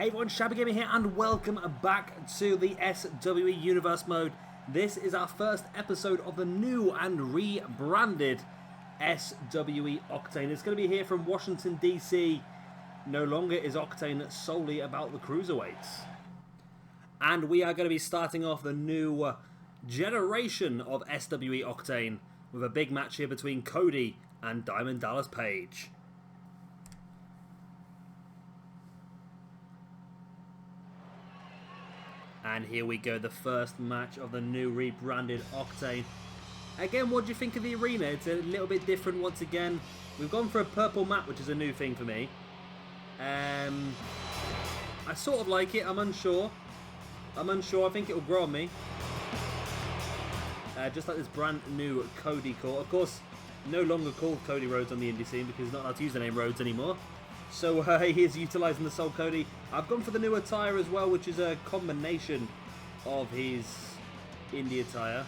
Hey everyone, Shabby Gamer here and welcome back to the SWE Universe mode. This is our first episode of the new and rebranded SWE Octane. It's going to be here from Washington DC. No longer is Octane solely about the cruiserweights. And we are going to be starting off the new generation of SWE Octane with a big match here between Cody and Diamond Dallas Page. And here we go, the first match of the new rebranded Octane. Again, what do you think of the arena? It's a little bit different once again. We've gone for a purple mat, which is a new thing for me. I sort of like it, I'm unsure. I think it will grow on me. Just like this brand new Cody call. Of course, no longer called Cody Rhodes on the indie scene because he's not allowed to use the name Rhodes anymore. So he is utilising the Soul Cody. I've gone for the new attire as well, which is a combination of his indie attire.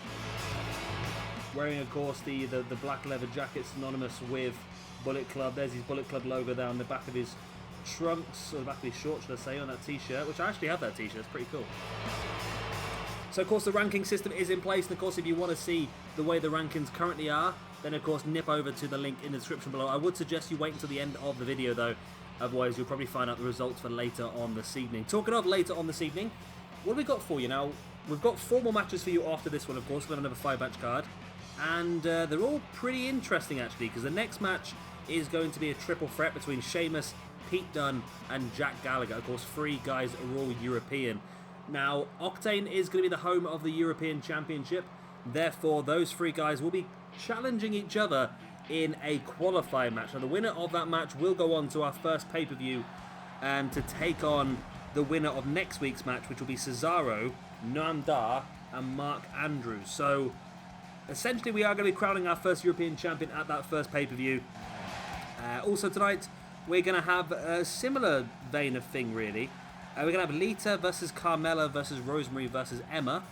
Wearing, of course, the black leather jacket synonymous with Bullet Club. There's his Bullet Club logo down the back of his trunks, or the back of his shorts, should I say, on that t-shirt, which I actually have that t-shirt. It's pretty cool. So, of course, the ranking system is in place, and, of course, if you want to see the way the rankings currently are, then, of course, nip over to the link in the description below. I would suggest you wait until the end of the video, though. Otherwise, you'll probably find out the results for later on this evening. Talking of later on this evening, what have we got for you now? We've got 4 more matches for you after this one, of course. We've got another 5-match card. And they're all pretty interesting, actually, because the next match is going to be a triple threat between Sheamus, Pete Dunne, and Jack Gallagher. Of course, 3 guys are all European. Now, Octane is going to be the home of the European Championship. Therefore, those 3 guys will be challenging each other in a qualifier match. Now, the winner of that match will go on to our first pay-per-view to take on the winner of next week's match, which will be Cesaro, Noam Dar, and Mark Andrews. So, essentially, we are going to be crowning our first European champion at that first pay-per-view. Also tonight, we're going to have a similar vein of thing, really. We're going to have Lita versus Carmella versus Rosemary versus Emma.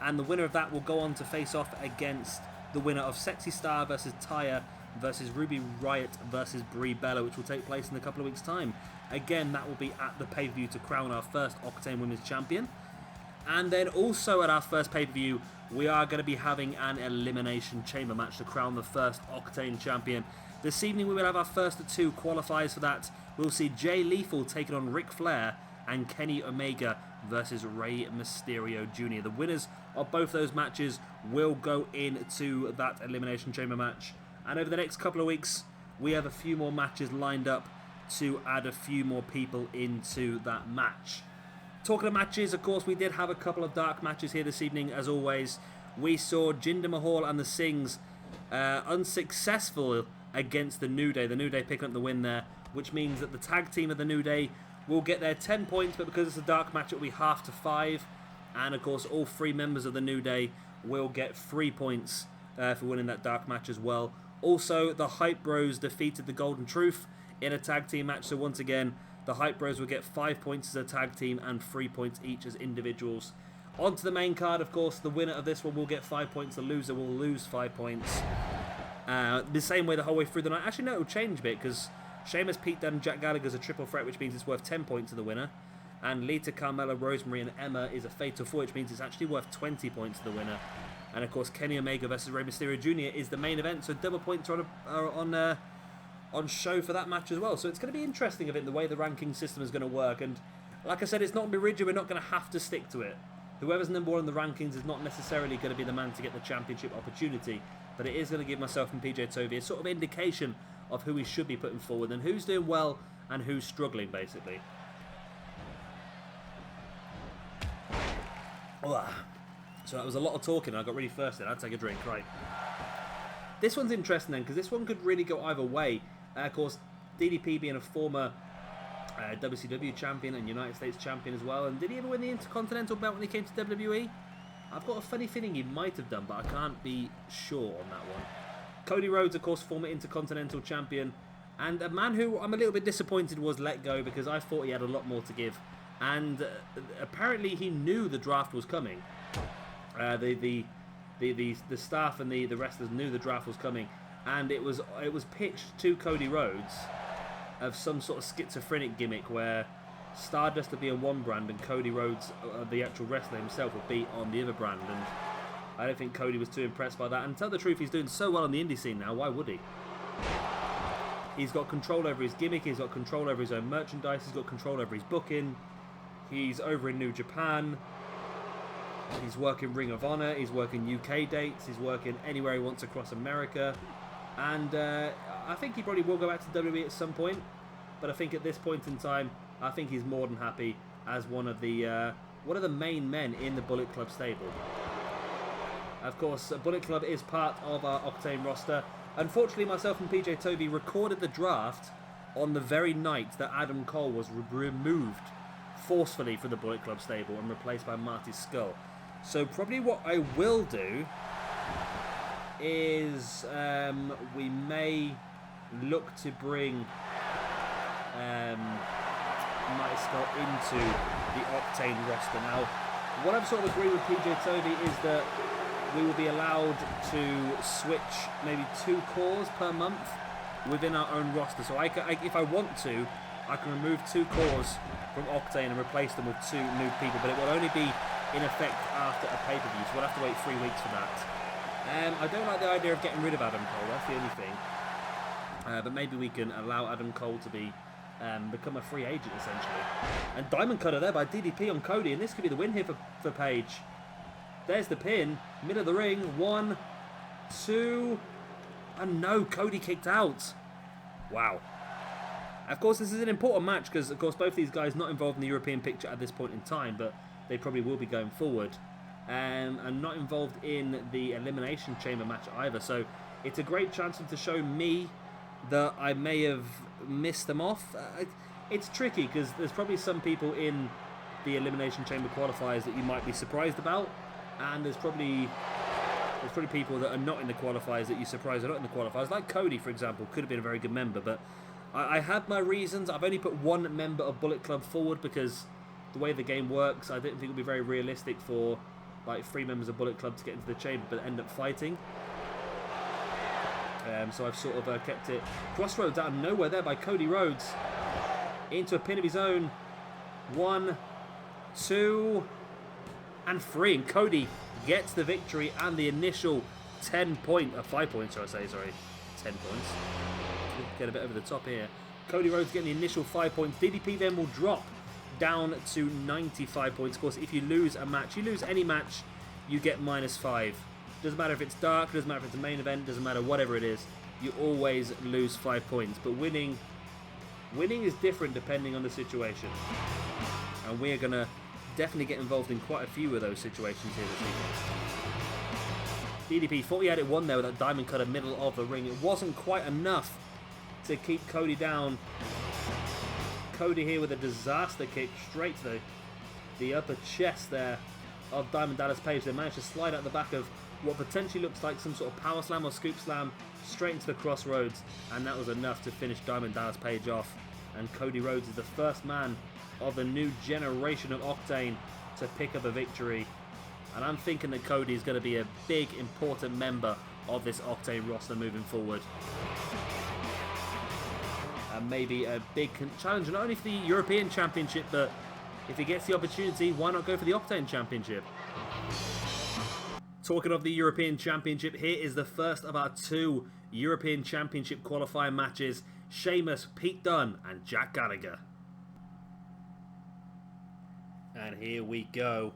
And the winner of that will go on to face off against the winner of Sexy Star versus Taya versus Ruby Riott versus Brie Bella, which will take place in a couple of weeks' time. Again, that will be at the pay-per-view to crown our first Octane Women's Champion. And then also at our first pay-per-view, we are going to be having an Elimination Chamber match to crown the first Octane Champion. This evening we will have our first 2 qualifiers for that. We'll see Jay Lethal taking on Ric Flair and Kenny Omega versus Rey Mysterio Jr. The winners of both those matches will go into that Elimination Chamber match. And over the next couple of weeks, we have a few more matches lined up to add a few more people into that match. Talking of matches, of course, we did have a couple of dark matches here this evening, as always. We saw Jinder Mahal and the Singhs unsuccessful against the New Day. The New Day picking up the win there, which means that the tag team of the New Day will get their 10 points, but because it's a dark match, it will be half to 5. And, of course, all 3 members of the New Day will get 3 points for winning that dark match as well. Also, the Hype Bros defeated the Golden Truth in a tag team match, so once again, the Hype Bros will get 5 points as a tag team and 3 points each as individuals. On to the main card, of course, the winner of this one will get 5 points, the loser will lose 5 points. The same way the whole way through the night. Actually, no, it will change a bit, because Sheamus, Pete Dunne, and Jack Gallagher is a triple threat, which means it's worth 10 points to the winner. And Lita, Carmella, Rosemary, and Emma is a fatal 4, which means it's actually worth 20 points to the winner. And, of course, Kenny Omega versus Rey Mysterio Jr. is the main event, so double points are on show for that match as well. So it's going to be interesting, I think, the way the ranking system is going to work. And like I said, it's not going to be rigid. We're not going to have to stick to it. Whoever's number 1 in the rankings is not necessarily going to be the man to get the championship opportunity, but it is going to give myself and PJ Toby a sort of indication of who we should be putting forward and who's doing well and who's struggling, basically. So that was a lot of talking. I got really thirsty. I'd take a drink. Right. This one's interesting then, because this one could really go either way. Of course, DDP being a former WCW champion and United States champion as well. And did he ever win the Intercontinental belt when he came to WWE? I've got a funny feeling he might have done, but I can't be sure on that one. Cody Rhodes, of course, former Intercontinental champion. And a man who I'm a little bit disappointed was let go, because I thought he had a lot more to give. And apparently he knew the draft was coming. The staff and the wrestlers knew the draft was coming, and it was pitched to Cody Rhodes of some sort of schizophrenic gimmick where Stardust will be on one brand and Cody Rhodes, the actual wrestler himself, will be on the other brand. And I don't think Cody was too impressed by that. And to tell the truth, he's doing so well on the indie scene now, why would he? He's got control over his gimmick, he's got control over his own merchandise, he's got control over his booking. He's over in New Japan. He's working Ring of Honor, he's working UK dates, he's working anywhere he wants across America. And I think he probably will go back to WWE at some point. But I think at this point in time, I think he's more than happy as one of the main men in the Bullet Club stable. Of course, Bullet Club is part of our Octane roster. Unfortunately, myself and PJ Toby recorded the draft on the very night that Adam Cole was removed forcefully from the Bullet Club stable and replaced by Marty Scurll. So probably what I will do is we may look to bring Marty Scurll into the Octane roster. Now, what I've sort of agreed with PJ Toby is that we will be allowed to switch maybe 2 cores per month within our own roster. So if I want to, I can remove 2 cores from Octane and replace them with 2 new people, but it will only be in effect after a pay-per-view, so we'll have to wait 3 weeks for that. I don't like the idea of getting rid of Adam Cole, that's the only thing. But maybe we can allow Adam Cole to be become a free agent, essentially. And Diamond Cutter there by DDP on Cody, and this could be the win here for Paige. There's the pin, middle of the ring, 1, 2, and no, Cody kicked out. Wow. Of course, this is an important match because, of course, both these guys not involved in the European picture at this point in time, but they probably will be going forward. And not involved in the Elimination Chamber match either. So it's a great chance to show me that I may have missed them off. It's tricky because there's probably some people in the Elimination Chamber qualifiers that you might be surprised about. And there's probably people that are not in the qualifiers that you're surprised are not in the qualifiers. Like Cody, for example, could have been a very good member, but I had my reasons. I've only put 1 member of Bullet Club forward because the way the game works, I didn't think it would be very realistic for like 3 members of Bullet Club to get into the chamber but end up fighting. So I've sort of kept it. Crossroads out of nowhere there by Cody Rhodes into a pin of his own. 1, 2, and 3, and Cody gets the victory and the initial 5 points, shall I say, sorry, 10 points. Get a bit over the top here. Cody Rhodes getting the initial 5 points. DDP then will drop down to 95 points. Of course, if you lose a match, you lose any match, you get -5. Doesn't matter if it's dark, doesn't matter if it's a main event, doesn't matter whatever it is, you always lose 5 points. But winning is different depending on the situation. And we're going to definitely get involved in quite a few of those situations here this evening. DDP thought he had it won there with that Diamond Cutter middle of the ring. It wasn't quite enough to keep Cody down. Cody here with a disaster kick straight to the upper chest there of Diamond Dallas Page. They managed to slide out the back of what potentially looks like some sort of power slam or scoop slam straight into the crossroads, and that was enough to finish Diamond Dallas Page off. And Cody Rhodes is the first man of the new generation of Octane to pick up a victory. And I'm thinking that Cody is going to be a big, important member of this Octane roster moving forward. And maybe a big challenge, not only for the European Championship, but if he gets the opportunity, why not go for the Octane Championship? Talking of the European Championship, here is the first of our 2 European Championship qualifier matches. Sheamus, Pete Dunne, and Jack Gallagher. And here we go.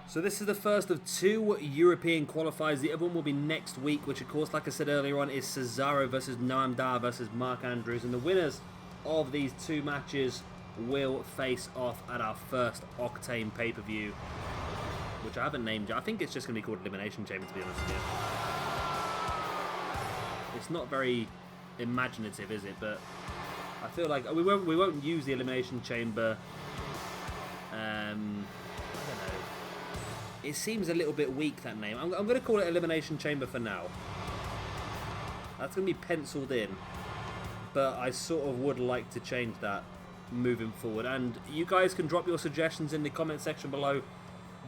So this is the first of 2 European qualifiers. The other one will be next week, which of course, like I said earlier on, is Cesaro versus Noam Dar versus Mark Andrews. And the winners of these 2 matches will face off at our first Octane pay-per-view, which I haven't named yet. I think it's just going to be called Elimination Chamber, to be honest with you. It's not very imaginative, is it? But I feel like we won't use the Elimination Chamber. I don't know. It seems a little bit weak, that name. I'm going to call it Elimination Chamber for now. That's going to be penciled in. But I sort of would like to change that moving forward. And you guys can drop your suggestions in the comment section below.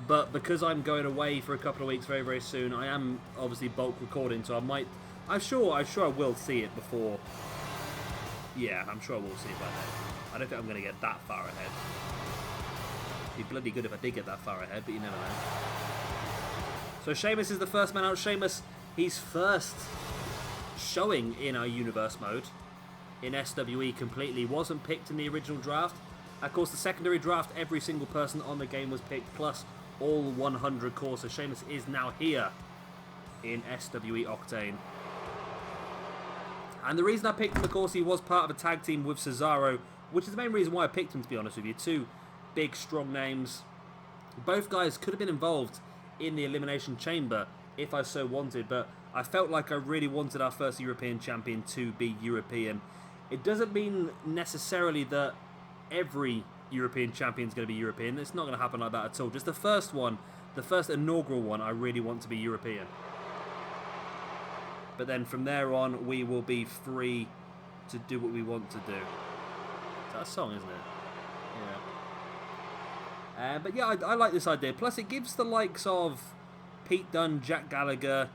But because I'm going away for a couple of weeks very, very soon, I am obviously bulk recording, so I'm sure I will see it before. Yeah, I'm sure I will see it by then. I don't think I'm going to get that far ahead. It'd be bloody good if I did get that far ahead, but you never know. So Sheamus is the first man out. Sheamus, he's first showing in our universe mode in SWE completely. Wasn't picked in the original draft. Of course, the secondary draft, every single person on the game was picked, plus all 100 cores. So Sheamus is now here in SWE Octane. And the reason I picked him, of course, he was part of a tag team with Cesaro, which is the main reason why I picked him, to be honest with you. Two big, strong names. Both guys could have been involved in the Elimination Chamber if I so wanted, but I felt like I really wanted our first European champion to be European. It doesn't mean necessarily that every European champion is going to be European. It's not going to happen like that at all. Just the first one, the first inaugural one, I really want to be European. But then from there on, we will be free to do what we want to do. Is that a song, isn't it? Yeah. But yeah, I like this idea. Plus, it gives the likes of Pete Dunne, Jack Gallagher,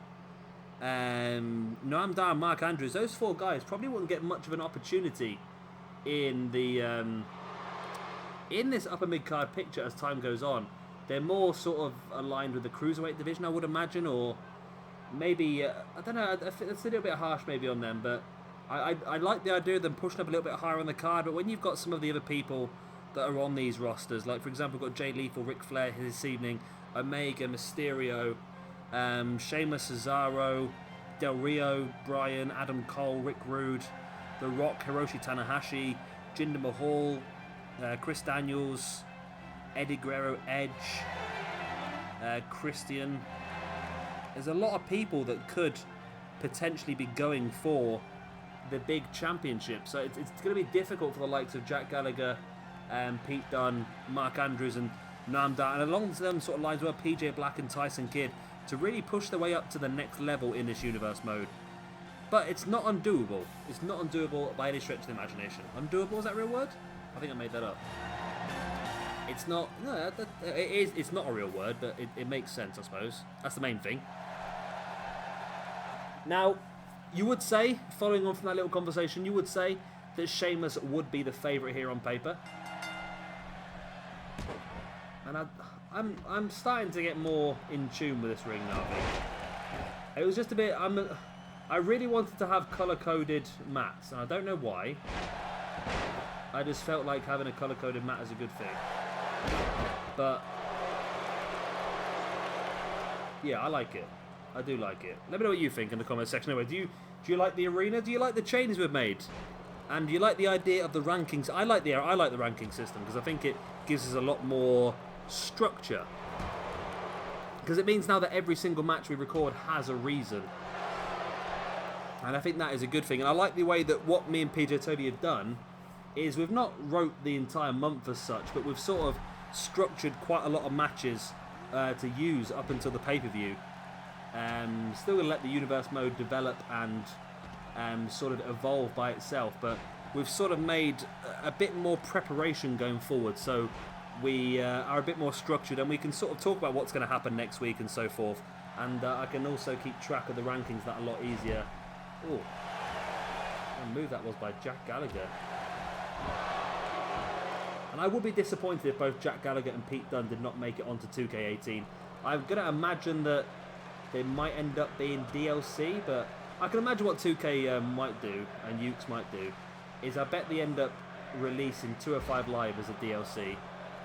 Noam Dar, Mark Andrews, those four guys probably wouldn't get much of an opportunity in the in this upper mid-card picture as time goes on. They're more sort of aligned with the cruiserweight division, I would imagine, or maybe, I don't know, I think it's a little bit harsh maybe on them, but I like the idea of them pushing up a little bit higher on the card. But when you've got some of the other people that are on these rosters, like for example, we've got Jay Lethal, Ric Flair this evening, Omega, Mysterio, Sheamus, Cesaro, Del Rio, Bryan, Adam Cole, Rick Rude, The Rock, Hiroshi Tanahashi, Jinder Mahal, Chris Daniels, Eddie Guerrero, Edge, Christian. There's a lot of people that could potentially be going for the big championship. So it's going to be difficult for the likes of Jack Gallagher, Pete Dunne, Mark Andrews and Noam Dar, and along them sort of lines were PJ Black and Tyson Kidd, to really push their way up to the next level in this universe mode. But it's not undoable. It's not undoable by any stretch of the imagination. Undoable, is that a real word? I think I made that up. It's not... No, it is, it's not a real word, but it makes sense, I suppose. That's the main thing. Now, you would say, following on from that little conversation, you would say that Sheamus would be the favourite here on paper. And I'm starting to get more in tune with this ring now, I think. It was just a bit... I really wanted to have colour-coded mats, and I don't know why. I just felt like having a colour-coded mat is a good thing. But... yeah, I like it. I do like it. Let me know what you think in the comment section. Anyway, do you like the arena? Do you like the changes we've made? And do you like the idea of the rankings? I like the ranking system because I think it gives us a lot more structure. Because it means now that every single match we record has a reason. And I think that is a good thing. And I like the way that what me and PJ Toby have done is we've not wrote the entire month as such, but we've sort of structured quite a lot of matches to use up until the pay-per-view. Still going to let the universe mode develop and sort of evolve by itself, but we've sort of made a bit more preparation going forward, so we are a bit more structured and we can sort of talk about what's going to happen next week and so forth, and I can also keep track of the rankings that a lot easier. Oh, what a move that was by Jack Gallagher. And I would be disappointed if both Jack Gallagher and Pete Dunne did not make it onto 2K18. I'm going to imagine that they might end up being DLC, but I can imagine what 2K might do, and Ukes might do, is I bet they end up releasing 205 Live as a DLC,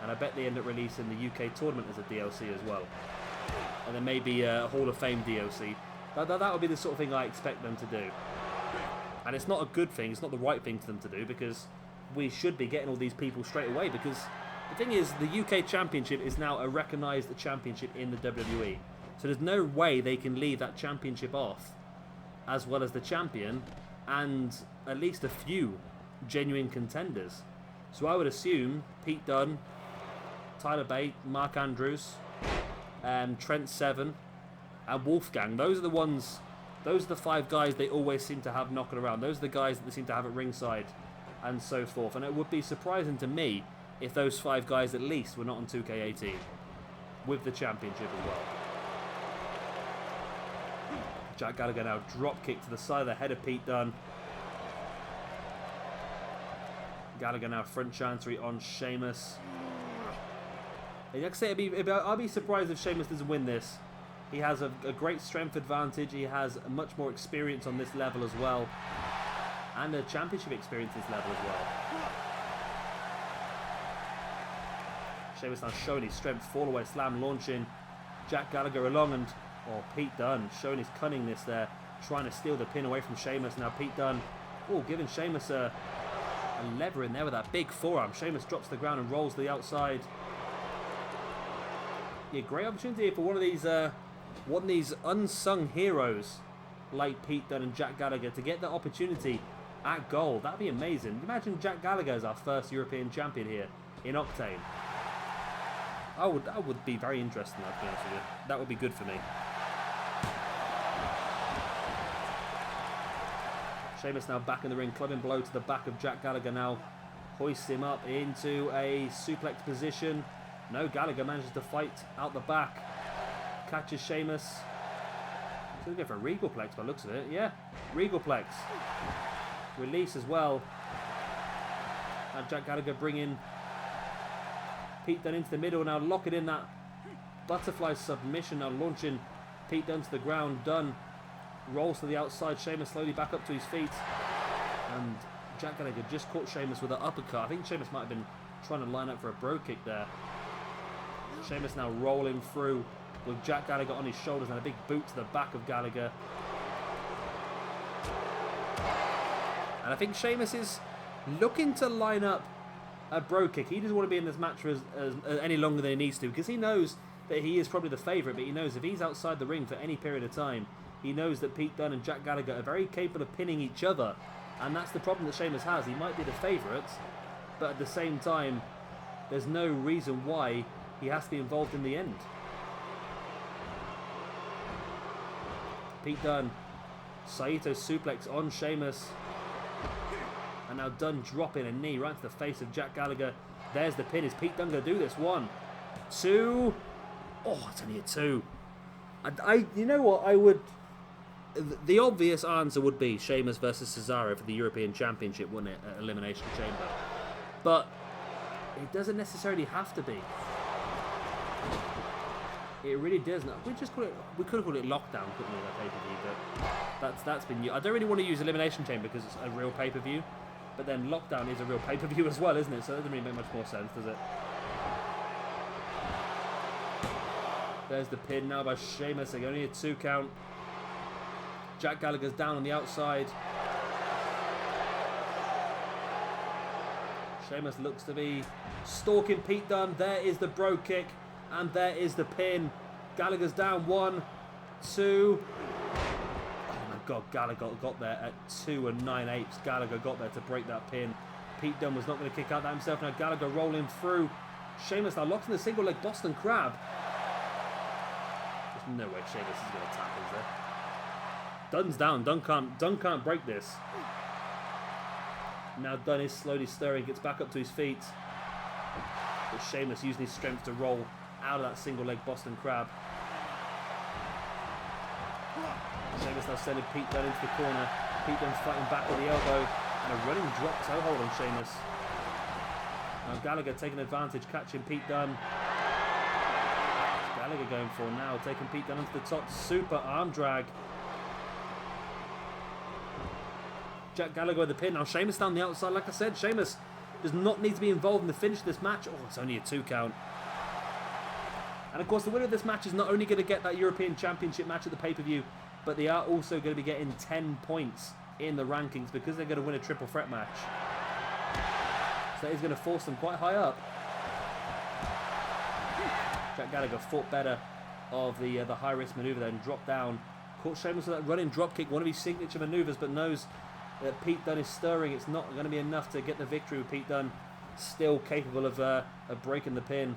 and I bet they end up releasing the UK tournament as a DLC as well. And then maybe a Hall of Fame DLC. That would be the sort of thing I expect them to do. And it's not a good thing, it's not the right thing for them to do, because we should be getting all these people straight away, because the thing is, the UK Championship is now a recognised championship in the WWE. So there's no way they can leave that championship off, as well as the champion, and at least a few genuine contenders. So I would assume Pete Dunne, Tyler Bate, Mark Andrews, Trent Seven, and Wolfgang. Those are the ones, those are the five guys they always seem to have knocking around. Those are the guys that they seem to have at ringside, and so forth. And it would be surprising to me if those five guys at least were not on 2K18 with the championship as well. Jack Gallagher now drop kick to the side of the head of Pete Dunne. Gallagher now front chancery on Sheamus. Like I say, I'll be surprised if Sheamus doesn't win this. He has a great strength advantage. He has much more experience on this level as well. And a championship experience at this level as well. Sheamus now showing his strength. Fall away slam launching Jack Gallagher along. And Pete Dunne showing his cunningness there. Trying to steal the pin away from Sheamus. Now Pete Dunne giving Sheamus a lever in there with that big forearm. Sheamus drops to the ground and rolls to the outside. Yeah, great opportunity for one of these unsung heroes like Pete Dunne and Jack Gallagher to get the opportunity at gold. That'd be amazing. Imagine Jack Gallagher as our first European champion here in Octane. I would be very interested in that, to be honest with you. That would be good for me. Sheamus now back in the ring, clubbing blow to the back of Jack Gallagher now. Hoists him up into a suplex position. No, Gallagher manages to fight out the back. Catches Sheamus. He's going to go for a Regalplex by the looks of it. Yeah, Regalplex. Release as well. And Jack Gallagher bringing Pete Dunne into the middle. Now locking in that butterfly submission. Now launching Pete Dunne to the ground. Dunne rolls to the outside. Sheamus slowly back up to his feet. And Jack Gallagher just caught Sheamus with an uppercut. I think Sheamus might have been trying to line up for a bro kick there. Sheamus now rolling through with Jack Gallagher on his shoulders and a big boot to the back of Gallagher. And I think Sheamus is looking to line up a bro kick. He doesn't want to be in this match for any longer than he needs to, because he knows that he is probably the favourite, but he knows if he's outside the ring for any period of time, he knows that Pete Dunne and Jack Gallagher are very capable of pinning each other. And that's the problem that Sheamus has. He might be the favourite, but at the same time, there's no reason why he has to be involved in the end. Pete Dunne, Saito suplex on Sheamus. And now Dunne dropping a knee right to the face of Jack Gallagher. There's the pin. Is Pete Dunne going to do this? 1, 2. Oh, it's only a 2. You know what? I would... The obvious answer would be Sheamus versus Cesaro for the European Championship, wouldn't it? At Elimination Chamber. But it doesn't necessarily have to be. It really doesn't. We could have called it Lockdown, couldn't we, that pay-per-view? But that's been... I don't really want to use Elimination Chamber because it's a real pay-per-view. But then Lockdown is a real pay-per-view as well, isn't it? So that doesn't really make much more sense, does it? There's the pin now by Sheamus. Only a 2 count. Jack Gallagher's down on the outside. Sheamus looks to be stalking Pete Dunne. There is the bro kick. And there is the pin. Gallagher's down. 1, 2. Oh my God, Gallagher got there at 2 9/8. Gallagher got there to break that pin. Pete Dunne was not going to kick out that himself. Now Gallagher rolling through. Sheamus now locked in the single leg Boston Crab. There's no way Sheamus is going to tap, is there? Dunne's down. Dunne can't break this. Now Dunne is slowly stirring, gets back up to his feet. But Sheamus using his strength to roll out of that single leg Boston Crab. Sheamus now sending Pete Dunne into the corner. Pete Dunne's fighting back with the elbow. And a running drop toe hold on Sheamus. Now Gallagher taking advantage, catching Pete Dunne. What's Gallagher going for now? Taking Pete Dunne into the top. Super arm drag. Jack Gallagher with the pin. Now Sheamus down the outside. Like I said, Sheamus does not need to be involved in the finish of this match. Oh, it's only a 2 count. And of course, the winner of this match is not only going to get that European Championship match at the pay-per-view, but they are also going to be getting 10 points in the rankings because they're going to win a triple threat match. So that is going to force them quite high up. Jack Gallagher fought better of the high-risk maneuver there and dropped down. Caught Sheamus with that running drop kick, one of his signature maneuvers, but knows that Pete Dunne is stirring. It's not going to be enough to get the victory with Pete Dunne still capable of breaking the pin.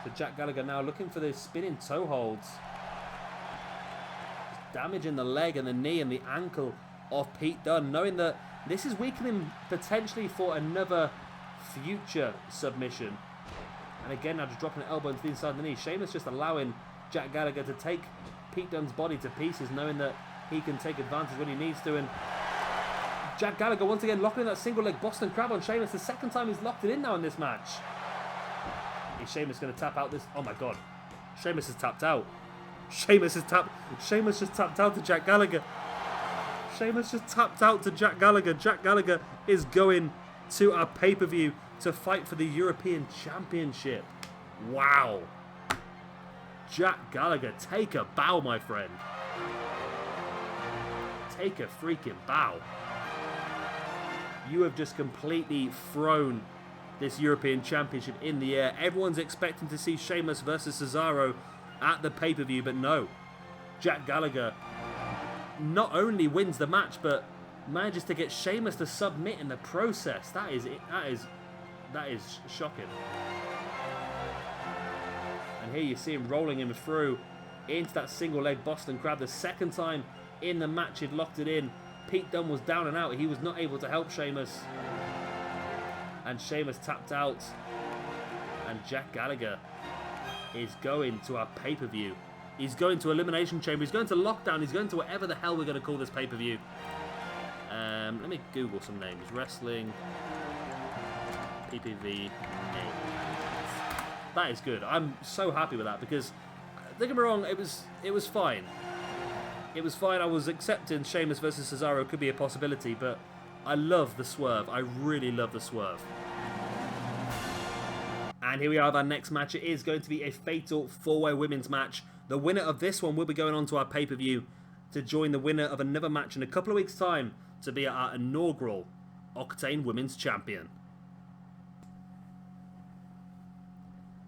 So Jack Gallagher now looking for the spinning toe holds. Just damaging the leg and the knee and the ankle of Pete Dunne, knowing that this is weakening potentially for another future submission. And again, now just dropping an elbow into the inside of the knee. Sheamus just allowing Jack Gallagher to take Pete Dunne's body to pieces, knowing that he can take advantage when he needs to. And Jack Gallagher once again locking in that single leg Boston Crab on Sheamus. The second time he's locked it in now in this match. Is Sheamus going to tap out this? Oh my god. Sheamus has tapped out. Sheamus just tapped out to Jack Gallagher. Sheamus just tapped out to Jack Gallagher. Jack Gallagher is going to our pay-per-view to fight for the European Championship. Wow. Jack Gallagher, take a bow, my friend. Take a freaking bow. You have just completely thrown this European Championship in the air. Everyone's expecting to see Sheamus versus Cesaro at the pay-per-view, but no. Jack Gallagher not only wins the match, but manages to get Sheamus to submit in the process. That is shocking. And here you see him rolling him through into that single leg Boston Crab. The second time in the match he'd locked it in. Pete Dunne was down and out. He was not able to help Sheamus. And Sheamus tapped out. And Jack Gallagher is going to our pay-per-view. He's going to Elimination Chamber. He's going to Lockdown. He's going to whatever the hell we're going to call this pay-per-view. Let me Google some names. Wrestling PPV names. That is good. I'm so happy with that because, don't get me wrong, it was fine. It was fine. I was accepting Sheamus versus Cesaro could be a possibility, but I love the swerve. I really love the swerve. And here we are with our next match. It is going to be a fatal 4-way women's match. The winner of this one will be going on to our pay-per-view to join the winner of another match in a couple of weeks' time to be our inaugural Octane Women's Champion.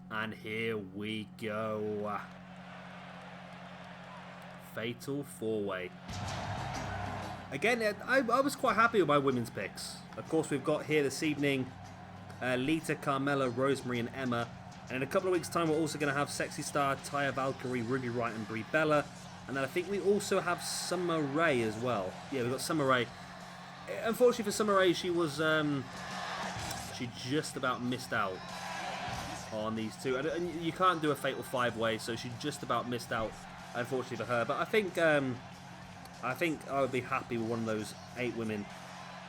And here we go. Fatal 4-way. Again, I was quite happy with my women's picks. Of course, we've got here this evening Lita, Carmella, Rosemary and Emma. And in a couple of weeks' time, we're also going to have Sexy Star, Taya Valkyrie, Ruby Wright and Brie Bella. And then I think we also have Summer Rae as well. Yeah, we've got Summer Rae. Unfortunately for Summer Rae, she was... she just about missed out on these two. And you can't do a fatal 5-way, so she just about missed out, unfortunately for her. But I think I would be happy with one of those 8 women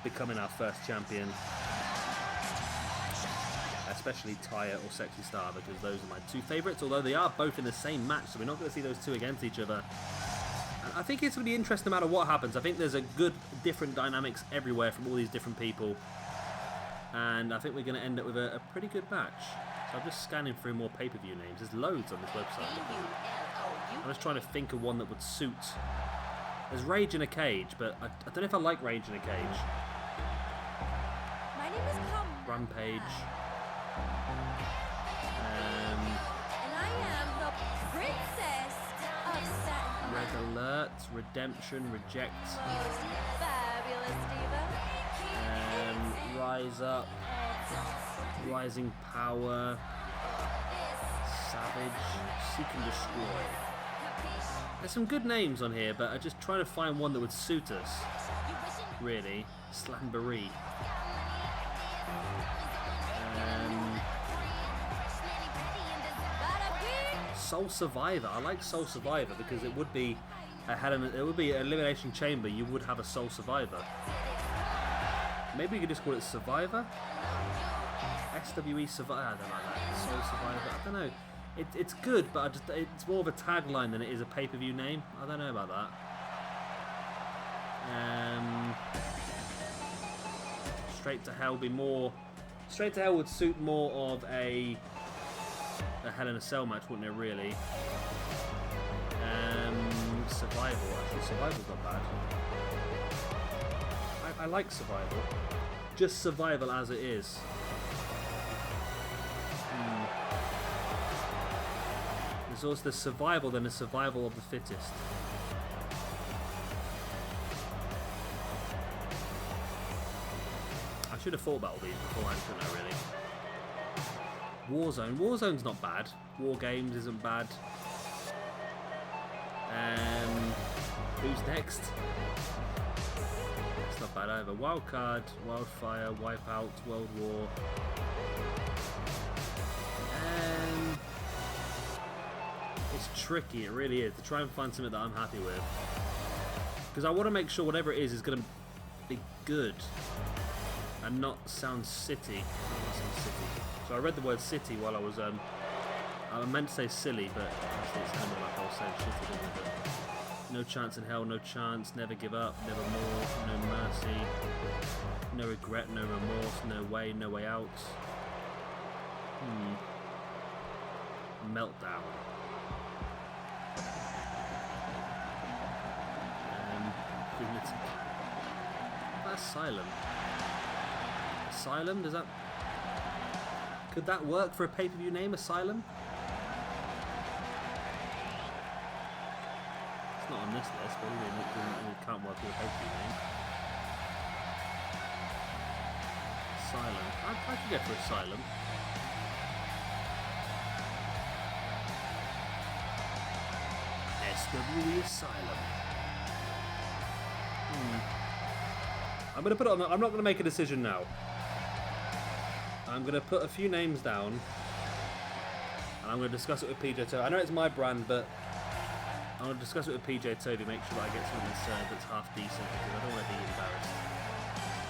becoming our first champion. Especially Taya or Sexy Star, because those are my 2 favourites, although they are both in the same match, so we're not going to see those 2 against each other. And I think it's going to be interesting no matter what happens. I think there's a good, different dynamics everywhere from all these different people. And I think we're going to end up with a pretty good match. So I'm just scanning through more pay-per-view names. There's loads on this website. I'm just trying to think of one that would suit. There's Rage in a Cage, but I don't know if I like Rage in a Cage. My name is Carmella. Rampage. And I am the princess of Satin. Red Alert, Redemption, Reject. Most fabulous diva. Rise Up, Rising Power, Savage, Seek and Destroy. There's some good names on here, but I'm just trying to find one that would suit us. Really, Slamboree. Soul Survivor. I like Soul Survivor because it would be an Elimination Chamber. You would have a Soul Survivor. Maybe we could just call it Survivor. SWE Survivor. I don't like that. Soul Survivor. I don't know. It's good, but it's more of a tagline than it is a pay-per-view name. I don't know about that. Straight to Hell be more. Straight to Hell would suit more of a Hell in a Cell match, wouldn't it? Really. Survival. Actually, Survival's not bad. I like Survival. Just Survival as it is. There's also the Survival, then the Survival of the Fittest. I should have thought about all these before answering that, really. Warzone. Warzone's not bad. War Games isn't bad. Who's next? It's not bad either. Wildcard, Wildfire, Wipeout, World War. It's tricky, it really is, to try and find something that I'm happy with. Because I want to make sure whatever it is going to be good and not sound city. So I read the word city while I was I meant to say silly, but obviously it sounded like I was saying shitty, didn't it? No chance in hell, no chance, never give up, never more, no mercy, no regret, no remorse, no way out. Meltdown. Asylum. Asylum? Does that... Could that work for a pay-per-view name, Asylum? It's not on this list, but it can't work for a pay-per-view name. Asylum. I could go for Asylum. SWE Asylum. I'm going to put it on. I'm not going to make a decision now. I'm going to put a few names down, and I'm going to discuss it with PJ Toby. I know it's my brand, but I'm going to discuss it with PJ Toby. Make sure that I get something that's half decent, because I don't want to be embarrassed.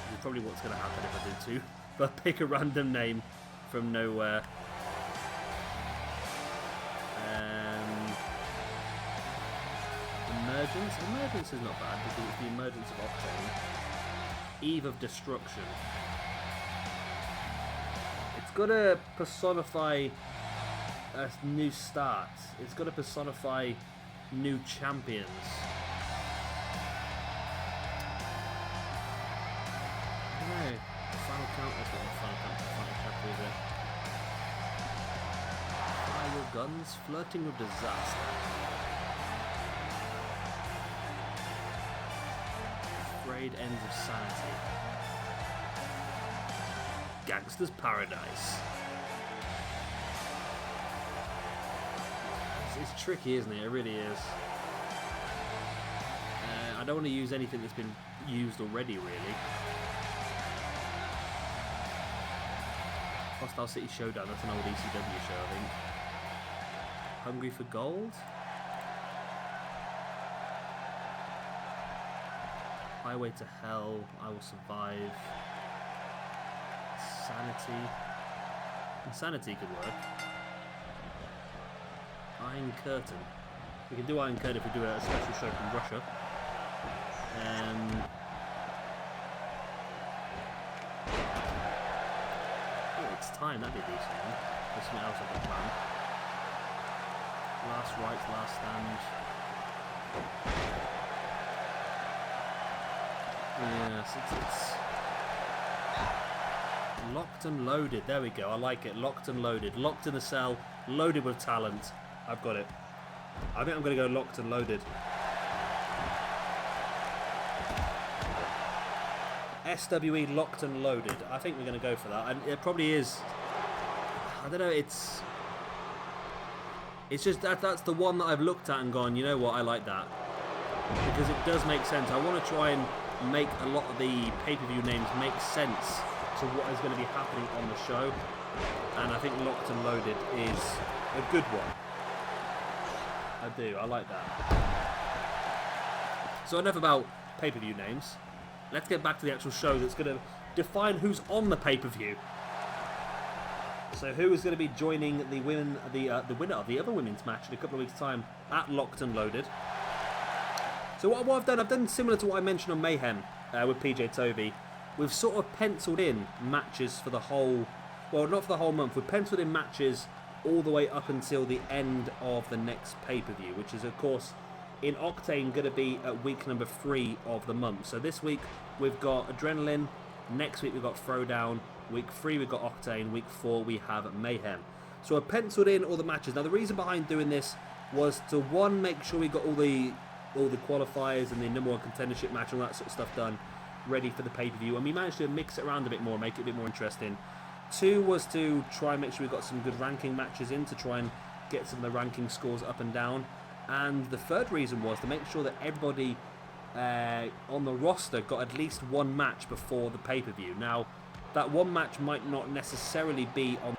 Which is probably what's going to happen if I do too. But pick a random name from nowhere. Emergence is not bad, because it's the emergence of Octane. Eve of Destruction. It's got to personify a new start. It's got to personify new champions. I don't know. Final count. That's not the final count. The final chapter, is it? Fire your guns, flirting with disaster. Ends of sanity. Gangster's Paradise. It's tricky, isn't it? It really is. I don't want to use anything that's been used already, really. Hostile City Showdown, that's an old ECW show, I think. Hungry for Gold? Highway to Hell, I Will Survive. Insanity could work. Iron Curtain. We can do Iron Curtain if we do a special show from Russia. Oh, it's time, that'd be a decent one. There's something else I can plan. Last Rites, Last Stand. Yes, it's locked and loaded. There we go. I like it. Locked and loaded. Locked in the cell. Loaded with talent. I've got it. I think I'm going to go locked and loaded. SWE locked and loaded. I think we're going to go for that. And it probably is. I don't know. It's just that's the one that I've looked at and gone, you know what? I like that. Because it does make sense. I want to try and make a lot of the pay-per-view names make sense to what is going to be happening on the show, and I think Locked and Loaded is a good one. I do, I like that. So enough about pay-per-view names. Let's get back to the actual show that's going to define who's on the pay-per-view. So who is going to be joining the winner of the other women's match in a couple of weeks' time at Locked and Loaded? So what I've done similar to what I mentioned on Mayhem with PJ Toby. We've sort of penciled in matches for the whole, well, not for the whole month. We've penciled in matches all the way up until the end of the next pay-per-view, which is, of course, in Octane going to be at week number 3 of the month. So this week we've got Adrenaline. Next week we've got Throwdown. Week 3 we've got Octane. Week 4 we have Mayhem. So I've penciled in all the matches. Now the reason behind doing this was to, one, make sure we got all the qualifiers and the number 1 contendership match and all that sort of stuff done, ready for the pay-per-view, and we managed to mix it around a bit more, make it a bit more interesting. 2 was to try and make sure we got some good ranking matches in, to try and get some of the ranking scores up and down. And the 3rd reason was to make sure that everybody on the roster got at least one match before the pay-per-view. Now, that one match might not necessarily be on.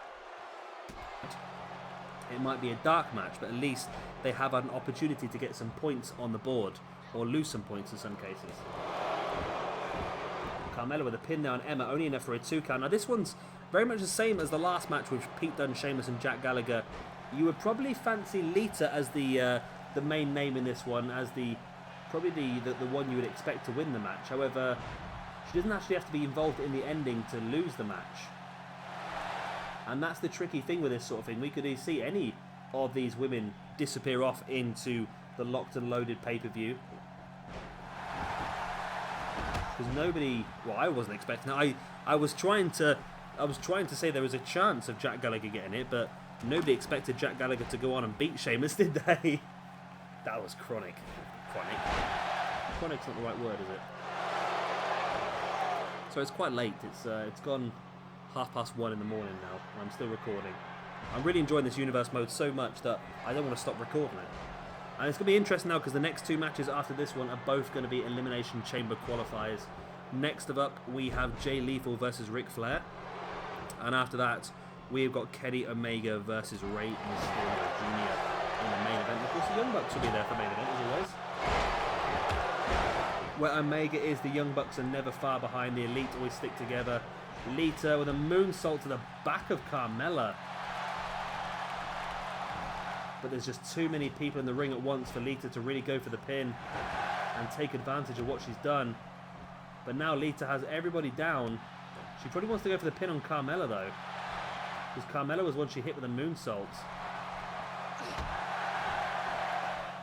It might be a dark match, but at least they have an opportunity to get some points on the board, or lose some points in some cases. Carmella with a pin there on Emma, only enough for a 2 count. Now this one's very much the same as the last match with Pete Dunne, Sheamus and Jack Gallagher. You would probably fancy Lita as the main name in this one, as probably the one you would expect to win the match. However, she doesn't actually have to be involved in the ending to lose the match. And that's the tricky thing with this sort of thing. We could see any of these women disappear off into the Locked and Loaded pay-per-view. Because nobody, well, I wasn't expecting it. I was trying to say there was a chance of Jack Gallagher getting it, but nobody expected Jack Gallagher to go on and beat Sheamus, did they? That was chronic. Chronic's not the right word, is it? So it's quite late. It's gone 1:30 in the morning now, and I'm still recording. I'm really enjoying this universe mode so much that I don't want to stop recording it. And it's going to be interesting now because the next 2 matches after this one are both going to be Elimination Chamber qualifiers. Next up, we have Jay Lethal versus Ric Flair. And after that, we've got Kenny Omega versus Rey Mysterio Jr. in the main event. Of course, the Young Bucks will be there for main event, as always. Where Omega is, the Young Bucks are never far behind. The Elite always stick together. Lita with a moonsault to the back of Carmella. But there's just too many people in the ring at once for Lita to really go for the pin and take advantage of what she's done. But now Lita has everybody down. She probably wants to go for the pin on Carmella though, because Carmella was one she hit with a moonsault.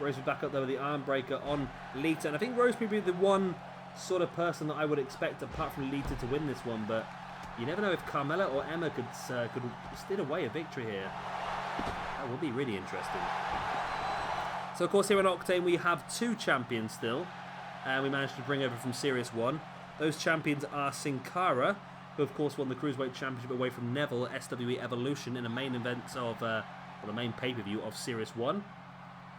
Rosemary back up there with the arm breaker on Lita, and I think Rosemary would be the one sort of person that I would expect apart from Lita to win this one, but you never know if Carmella or Emma could steal away a victory here. That will be really interesting. So of course here on Octane we have 2 champions still, and we managed to bring over from Series 1. Those champions are Sin Cara, who of course won the Cruiserweight Championship away from Neville at SWE Evolution in the main event of, the main pay-per-view of Series 1.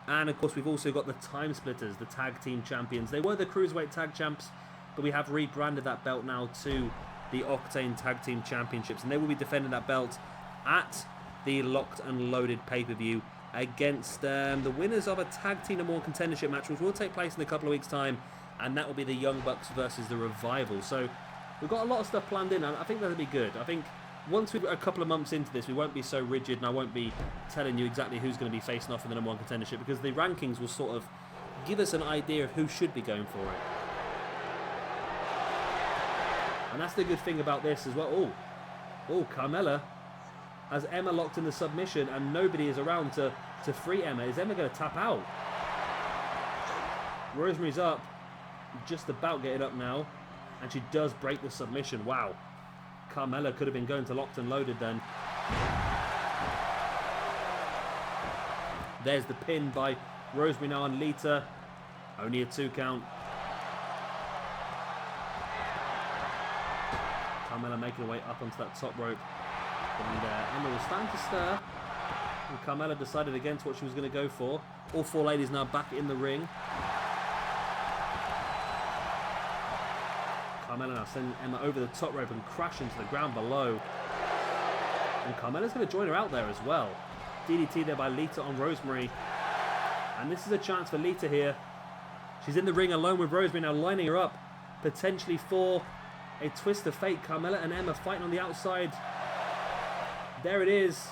And of course we've also got the Time Splitters, the Tag Team Champions. They were the Cruiserweight Tag Champs, but we have rebranded that belt now to the Octane Tag Team Championships, and they will be defending that belt at the Locked and Loaded pay-per-view against the winners of a Tag Team No. 1 contendership match, which will take place in a couple of weeks' time, and that will be the Young Bucks versus the Revival. So we've got a lot of stuff planned in, and I think that'll be good. I think once we've got a couple of months into this, we won't be so rigid, and I won't be telling you exactly who's going to be facing off in the No. 1 contendership, because the rankings will sort of give us an idea of who should be going for it. And that's the good thing about this as well. Oh, Carmella has Emma locked in the submission, and nobody is around to free Emma. Is Emma going to tap out? Rosemary's up, just about getting up now, and she does break the submission. Wow. Carmella could have been going to Locked and Loaded then. There's the pin by Rosemary now on Lita. Only a 2 count. Carmella making her way up onto that top rope. And Emma was starting to stir. And Carmella decided against what she was going to go for. All 4 ladies now back in the ring. Carmella now sending Emma over the top rope and crashing to the ground below. And Carmella's going to join her out there as well. DDT there by Lita on Rosemary. And this is a chance for Lita here. She's in the ring alone with Rosemary now, lining her up potentially for a twist of fate. Carmella and Emma fighting on the outside. There it is.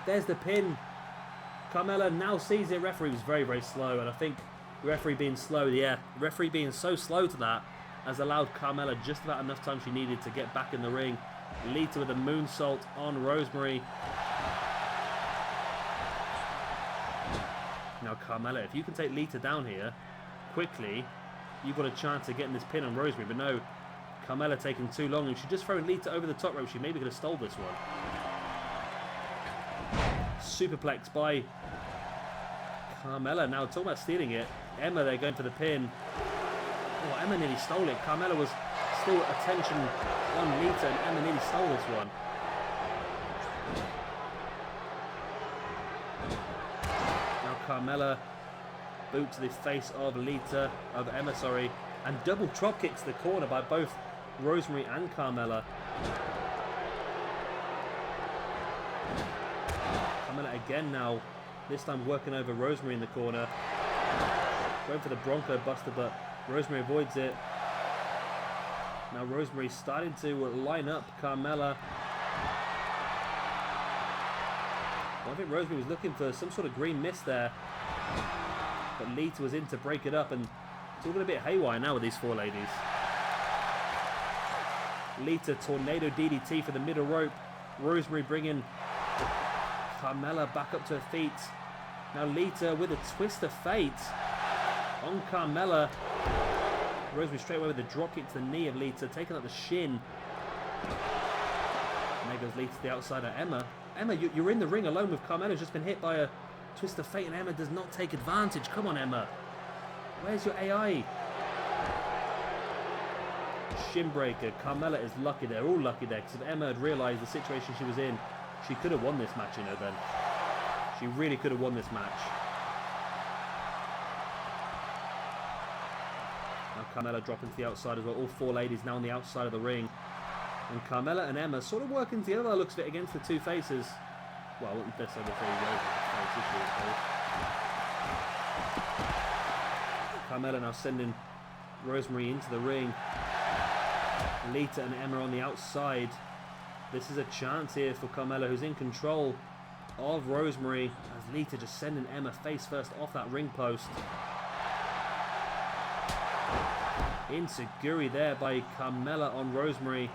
There's the pin. Carmella now sees it. Referee was very, very slow, and I think the referee being slow, the referee being so slow to that has allowed Carmella just about enough time she needed to get back in the ring. Lita with a moonsault on Rosemary. Now Carmella, if you can take Lita down here quickly, you've got a chance of getting this pin on Rosemary. But no, Carmella taking too long, and she just thrown Lita over the top rope. She maybe could have stole this one. Superplex by Carmella. Now talking about stealing it. Emma, they're going for the pin. Oh, Emma nearly stole it. Carmella was still attention on Lita, and Emma nearly stole this one. Now Carmella, boot to the face of Emma, sorry, and double drop kicks the corner by both Rosemary and Carmella. Carmella again now, this time working over Rosemary in the corner. Going for the Bronco Buster, but Rosemary avoids it. Now Rosemary's starting to line up Carmella. Well, I think Rosemary was looking for some sort of green mist there. But Lita was in to break it up, and it's all going a bit haywire now with these four ladies. Lita tornado DDT for the middle rope. Rosemary bringing Carmella back up to her feet. Now Lita with a twist of fate on Carmella. Rosemary straight away with a drop kick to the knee of Lita, taking out the shin. And there goes Lita to the outside of Emma. Emma, you're in the ring alone with Carmella, who's just been hit by a twist of fate, and Emma does not take advantage. Come on, Emma. Where's your AI? Shinbreaker. Carmella is lucky there, all lucky there, because if Emma had realised the situation she was in, she could have won this match, you know, then. She really could have won this match. Now Carmella dropping to the outside as well. All four ladies now on the outside of the ring. And Carmella and Emma sort of working together, by the looks of it, against the two faces. Well, I wouldn't necessarily say Carmella now sending Rosemary into the ring. Lita and Emma on the outside. This is a chance here for Carmella, who's in control of Rosemary, as Lita just sending Emma face first off that ring post. Insecurity there by Carmella on Rosemary,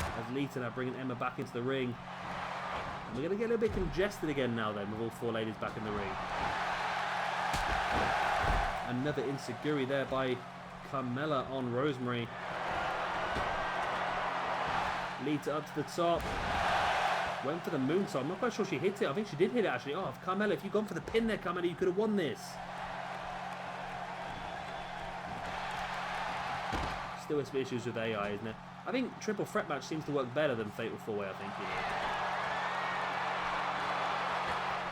as Lita now bringing Emma back into the ring. And we're going to get a little bit congested again now then, with all four ladies back in the ring. Another insecurity there by Carmella on Rosemary. Lita up to the top. Went for the moonsault. I'm not quite sure she hit it. I think she did hit it actually. Oh, Carmella, if you'd gone for the pin there, Carmella, you could have won this. Still some issues with AI, isn't it? I think triple threat match seems to work better than fatal four-way, I think, you know.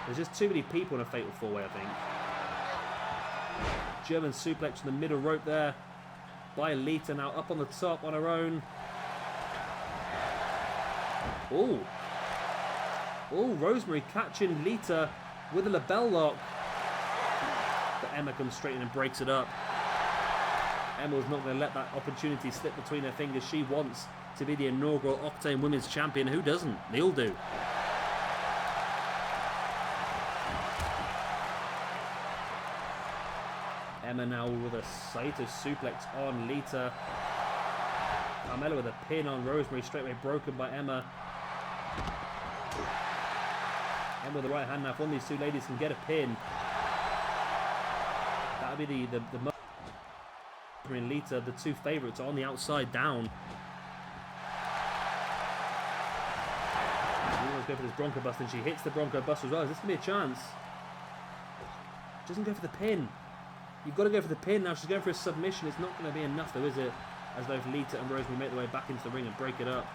There's just too many people in a fatal four-way, I think. German suplex from the middle rope there by Lita, now up on the top on her own. Oh, Rosemary catching Lita with a label lock. But Emma comes straight in and breaks it up. Emma was not going to let that opportunity slip between her fingers. She wants to be the inaugural Octane Women's Champion. Who doesn't? They all do. Emma now with a Saito suplex on Lita. Carmella with a pin on Rosemary, straight away broken by Emma. Emma with the right hand now. If one of these two ladies can get a pin, that would be the Rosemary and Lita, the two favourites, are on the outside down. We always go for this Bronco Buster, and she hits the Bronco Buster as well. Is this going to be a chance? Doesn't go for the pin. You've got to go for the pin now. She's going for a submission. It's not going to be enough though, is it? As both Lita and Rosemary make their way back into the ring and break it up.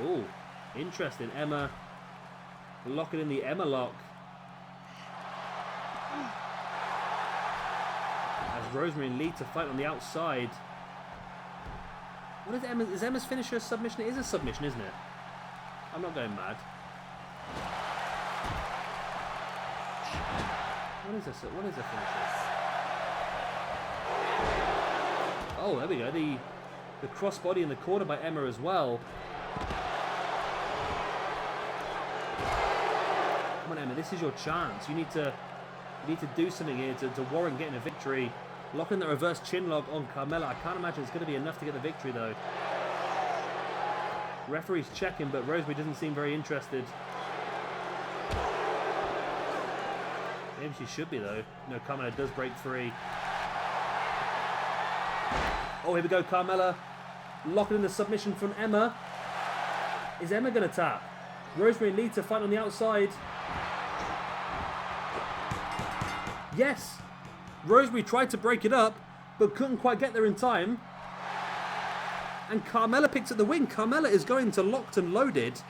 Oh, interesting. Emma locking in the Emma lock. As Rosemary and Lita fight on the outside. What is Emma? Is Emma's finisher a submission? It is a submission, isn't it? I'm not going mad. What is this? What is the finisher? Oh, there we go. The crossbody in the corner by Emma as well. Come on, Emma. This is your chance. You need to do something here to warrant getting a victory. Locking the reverse chin lock on Carmella. I can't imagine it's going to be enough to get the victory though. Referee's checking, but Rosemary doesn't seem very interested. Maybe she should be though. No, Carmella does break free. Oh, here we go, Carmella. Locking in the submission from Emma. Is Emma going to tap? Rosemary and Lita fight on the outside. Yes! Rosemary tried to break it up, but couldn't quite get there in time. And Carmella picks up the win. Carmella is going to Locked and Loaded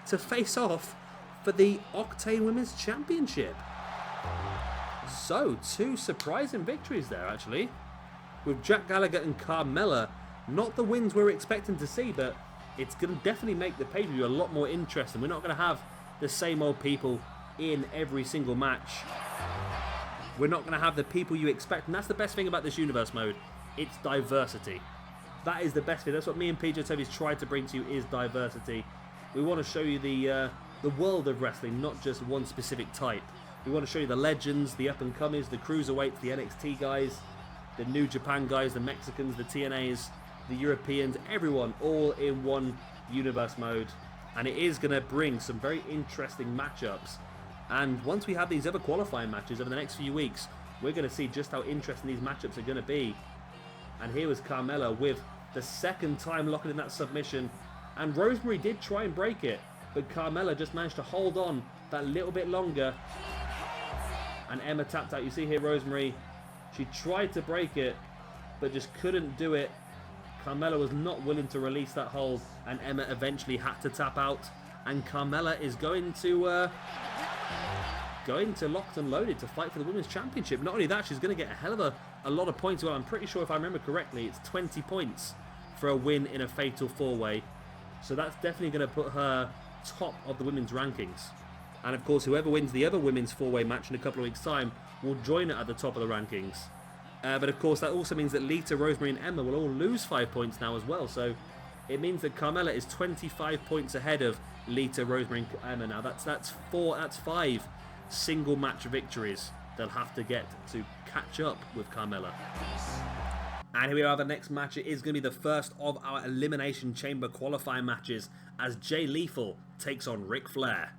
to face off for the Octane Women's Championship. So, two surprising victories there, actually. With Jack Gallagher and Carmella. Not the wins we were expecting to see, but it's going to definitely make the pay-per-view a lot more interesting. We're not going to have the same old people in every single match. We're not going to have the people you expect, and that's the best thing about this universe mode. It's diversity. That is the best thing. That's what me and PJ Toby's tried to bring to you, is diversity. We want to show you the world of wrestling, not just one specific type. We want to show you the legends, the up-and-comers, the cruiserweights, the NXT guys, the New Japan guys, the Mexicans, the TNAs, the Europeans, everyone, all in one universe mode. And it is going to bring some very interesting matchups. And once we have these other qualifying matches over the next few weeks, we're going to see just how interesting these matchups are going to be. And here was Carmella with the second time locking in that submission. And Rosemary did try and break it, but Carmella just managed to hold on that little bit longer. And Emma tapped out. You see here Rosemary, she tried to break it, but just couldn't do it. Carmella was not willing to release that hold, and Emma eventually had to tap out. And Carmella is going to Locked and Loaded to fight for the Women's Championship. Not only that, she's going to get a hell of a lot of points. Well, I'm pretty sure, if I remember correctly, it's 20 points for a win in a Fatal 4-Way. So that's definitely going to put her top of the women's rankings. And of course, whoever wins the other women's 4-Way match in a couple of weeks' time will join it at the top of the rankings. But of course, that also means that Lita, Rosemary and Emma will all lose 5 points now as well. So it means that Carmella is 25 points ahead of Lita, Rosemary and Emma now. That's 5 single match victories they'll have to get to catch up with Carmella. And here we are, the next match. It is going to be the first of our Elimination Chamber qualifying matches as Jay Lethal takes on Ric Flair.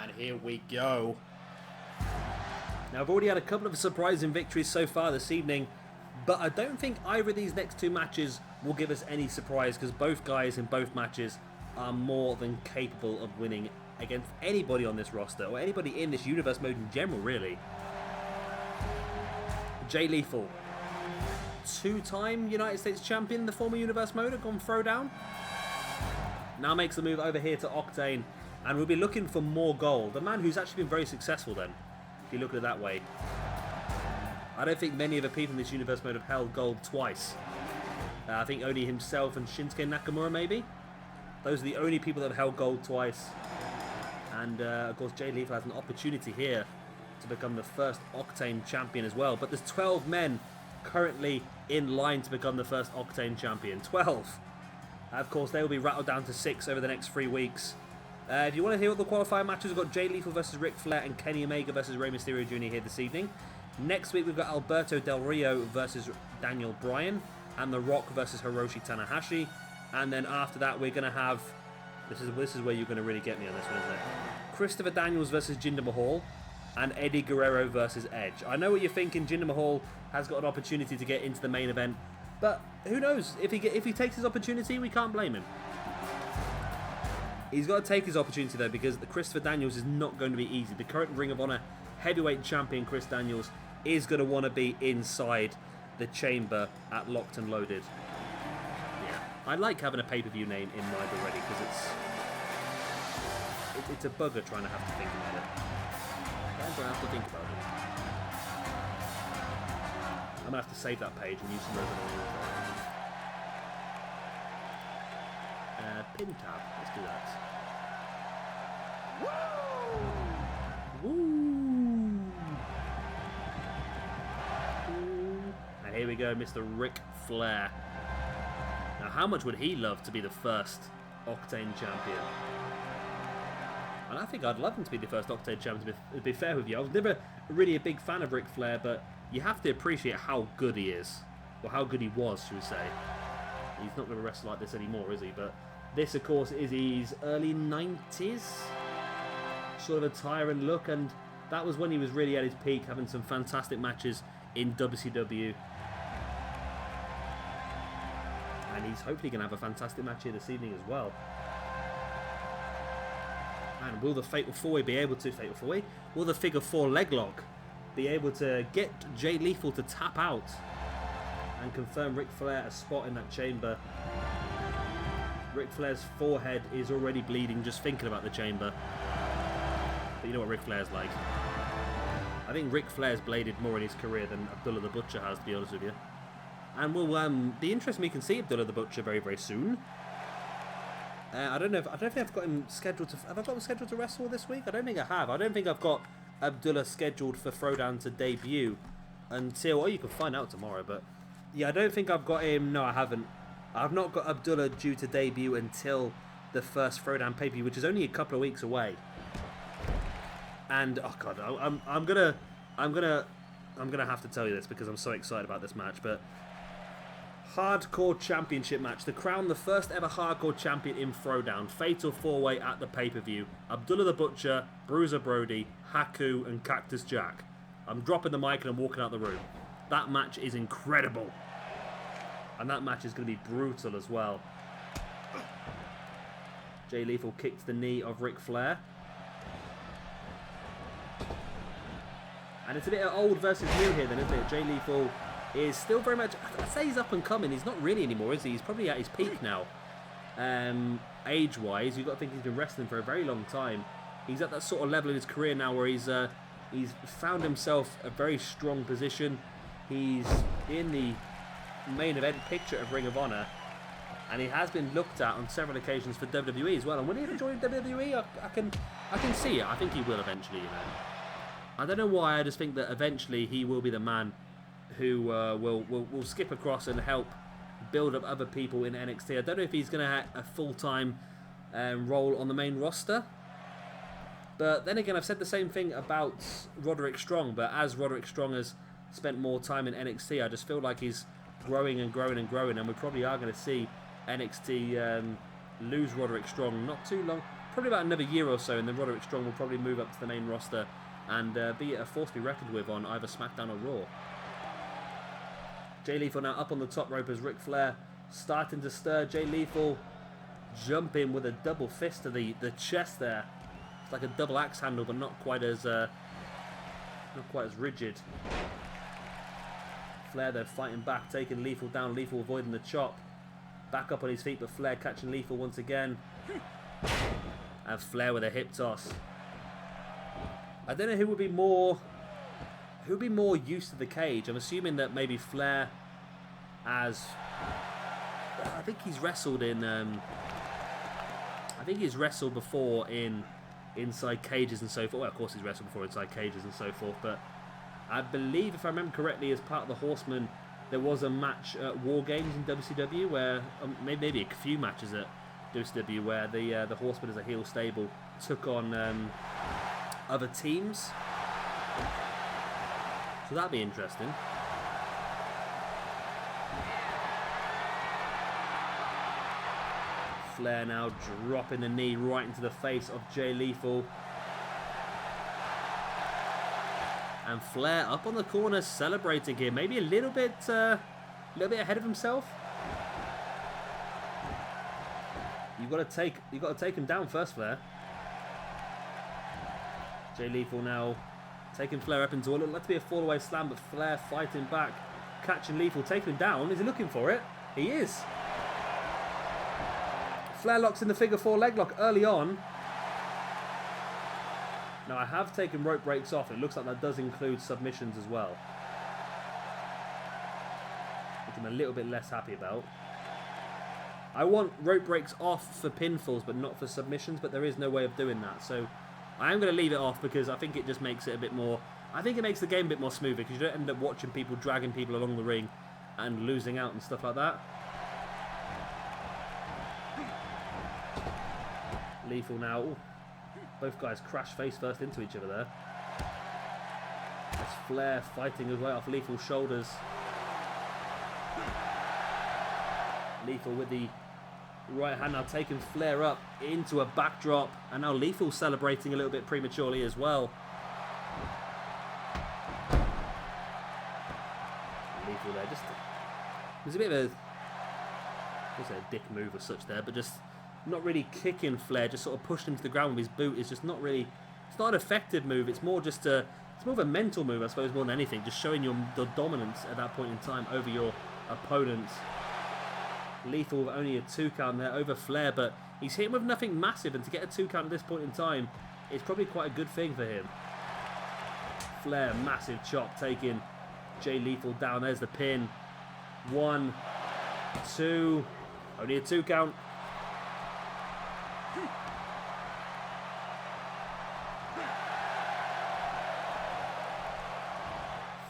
And here we go. Now, I've already had a couple of surprising victories so far this evening, but I don't think either of these next two matches will give us any surprise, because both guys in both matches are more than capable of winning against anybody on this roster, or anybody in this universe mode in general, really. Jay Lethal, two-time United States champion in the former universe mode, have gone throwdown. Now makes the move over here to Octane, and we'll be looking for more gold. A man who's actually been very successful then, if you look at it that way. I don't think many of the people in this universe mode have held gold twice. I think only himself and Shinsuke Nakamura, maybe. Those are the only people that have held gold twice. And of course, Jay Lethal has an opportunity here to become the first Octane champion as well. But there's 12 men currently in line to become the first Octane champion. 12. Of course, they will be rattled down to 6 over the next 3 weeks. If you want to hear what the qualifier matches, we've got Jay Lethal versus Ric Flair and Kenny Omega versus Rey Mysterio Jr. here this evening. Next week, we've got Alberto Del Rio versus Daniel Bryan, and The Rock versus Hiroshi Tanahashi. And then after that, we're going to have... This is where you're going to really get me on this one, isn't it? Christopher Daniels versus Jinder Mahal, and Eddie Guerrero versus Edge. I know what you're thinking. Jinder Mahal has got an opportunity to get into the main event, but who knows? If he takes his opportunity, we can't blame him. He's got to take his opportunity, though, because the Christopher Daniels is not going to be easy. The current Ring of Honor heavyweight champion, Chris Daniels, is going to want to be inside the chamber at Locked and Loaded. Yeah, I like having a pay-per-view name in mind already, because it's a bugger trying to have to think about it. I'm going to have to think about it. I'm going to have to save that page and use some Rosemary. Pin tab. Let's do that. Woo! And here we go, Mr. Ric Flair. Now, how much would he love to be the first Octane champion? And I think I'd love him to be the first Octane champion, to be fair with you. I was never really a big fan of Ric Flair, but you have to appreciate how good he is. Or how good he was, should we say. He's not going to wrestle like this anymore, is he? But this, of course, is his early 90s. Sort of attire and look, and that was when he was really at his peak, having some fantastic matches in WCW. And he's hopefully going to have a fantastic match here this evening as well. And will the Fatal 4-Way be able to... Fatal 4-Way? Will the Figure 4 leg lock be able to get Jay Lethal to tap out and confirm Ric Flair a spot in that chamber? Ric Flair's forehead is already bleeding just thinking about the chamber. But you know what Ric Flair's like. I think Ric Flair's bladed more in his career than Abdullah the Butcher has, to be honest with you. And will be interesting. We can see Abdullah the Butcher very, very soon. I don't think I've got him scheduled to. Have I got him scheduled to wrestle this week? I don't think I have. I don't think I've got Abdullah scheduled for Throwdown to debut until. Well, you can find out tomorrow. But yeah, I don't think I've got him. No, I haven't. I've not got Abdullah due to debut until the first Throwdown pay-per-view, which is only a couple of weeks away. And oh god, I'm gonna have to tell you this because I'm so excited about this match. But Hardcore Championship match to crown the first ever Hardcore Champion in Throwdown. Fatal 4-way at the pay-per-view. Abdullah the Butcher, Bruiser Brody, Haku, and Cactus Jack. I'm dropping the mic and I'm walking out the room. That match is incredible. And that match is going to be brutal as well. Jay Lethal kicks the knee of Ric Flair. And it's a bit of old versus new here then, isn't it? Jay Lethal is still very much, I'd say he's up and coming. He's not really anymore, is he? He's probably at his peak now. Age-wise, you've got to think he's been wrestling for a very long time. He's at that sort of level in his career now where he's found himself a very strong position. He's in the main event picture of Ring of Honor. And he has been looked at on several occasions for WWE as well. And when he ever joined WWE, I can see it. I think he will eventually, you know. I don't know why, I just think that eventually he will be the man who will skip across and help build up other people in NXT. I don't know if he's going to have a full-time role on the main roster. But then again, I've said the same thing about Roderick Strong. But as Roderick Strong has spent more time in NXT, I just feel like he's growing and growing and growing. And we probably are going to see NXT lose Roderick Strong not too long. Probably about another year or so. And then Roderick Strong will probably move up to the main roster and be a force to be reckoned with on either SmackDown or Raw. Jay Lethal now up on the top rope as Ric Flair starting to stir. Jay Lethal jumping with a double fist to the chest there. It's like a double axe handle, but not quite as rigid. Flair though fighting back, taking Lethal down. Lethal avoiding the chop. Back up on his feet, but Flair catching Lethal once again. And Flair with a hip toss. I don't know who would be more used to the cage. I'm assuming that maybe Flair, as I think he's wrestled in. I think he's wrestled before in inside cages and so forth. Well, of course he's wrestled before inside cages and so forth. But I believe, if I remember correctly, as part of the Horsemen, there was a match at War Games in WCW where maybe a few matches at WCW where the Horsemen as a heel stable took on other teams. So that'd be interesting. Flair now dropping the knee right into the face of Jay Lethal. And Flair up on the corner celebrating here. Maybe a little bit ahead of himself. You've got to take him down first, Flair. Jay Lethal now taking Flair up into what looked like to be a fall-away slam, but Flair fighting back, catching Lethal, taking him down. Is he looking for it? He is. Flair locks in the figure 4 leg lock early on. Now I have taken rope breaks off. It looks like that does include submissions as well, which I'm a little bit less happy about. I want rope breaks off for pinfalls, but not for submissions, but there is no way of doing that. So I am going to leave it off because I think it just makes it a bit more... I think it makes the game a bit more smoother because you don't end up watching people dragging people along the ring and losing out and stuff like that. Lethal now. Ooh, both guys crash face first into each other there. That's Flair fighting his way off Lethal's shoulders. Lethal with the right hand now taking Flair up into a backdrop, and now Lethal celebrating a little bit prematurely as well. Lethal there, just there's a bit of a dick move or such there, but just not really kicking Flair, just sort of pushed him to the ground with his boot. Is just not really, it's not an effective move. It's more just it's more of a mental move, I suppose, more than anything. Just showing the dominance at that point in time over your opponents. Lethal with only a 2 count there over Flair, but he's hit him with nothing massive, and to get a 2 count at this point in time is probably quite a good thing for him. Flair, massive chop, taking Jay Lethal down. There's the pin. 1, 2. Only a 2 count.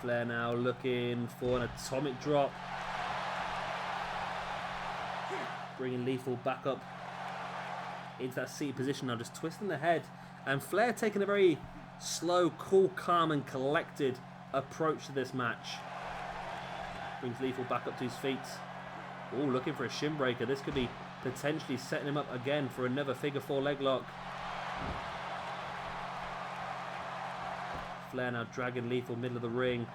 Flair now looking for an atomic drop. Bringing Lethal back up into that seated position now, just twisting the head. And Flair taking a very slow, cool, calm and collected approach to this match. Brings Lethal back up to his feet. Oh, looking for a shin breaker. This could be potentially setting him up again for another figure 4 leg lock. Flair now dragging Lethal middle of the ring.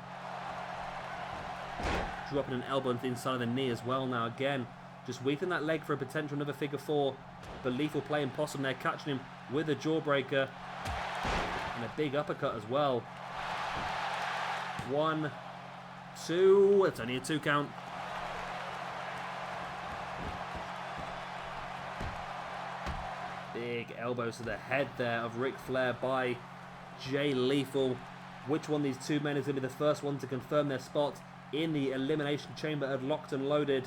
Dropping an elbow into the inside of the knee as well now again. Just weakening that leg for a potential another figure 4. But Lethal playing possum there, catching him with a jawbreaker. And a big uppercut as well. 1, 2. It's only a 2 count. Big elbows to the head there of Ric Flair by Jay Lethal. Which one of these two men is going to be the first one to confirm their spot in the Elimination Chamber at Locked and Loaded?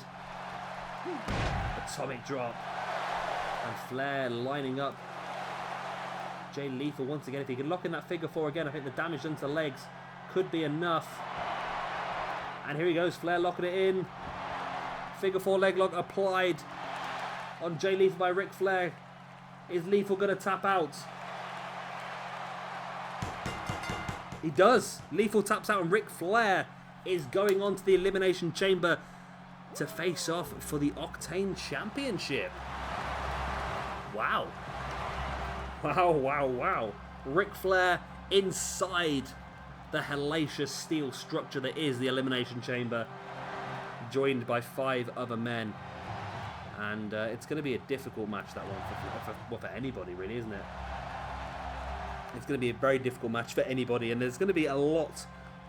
Atomic drop. And Flair lining up Jay Lethal once again. If he can lock in that figure 4 again, I think the damage done to the legs could be enough. And here he goes, Flair locking it in. Figure 4 leg lock applied on Jay Lethal by Ric Flair. Is Lethal going to tap out? He does. Lethal taps out and Ric Flair is going on to the Elimination Chamber to face off for the Octane Championship. Wow. Wow, wow, wow. Ric Flair inside the hellacious steel structure that is the Elimination Chamber, joined by 5 other men. And it's going to be a difficult match, that one, for anybody, really, isn't it? It's going to be a very difficult match for anybody, and there's going to be a lot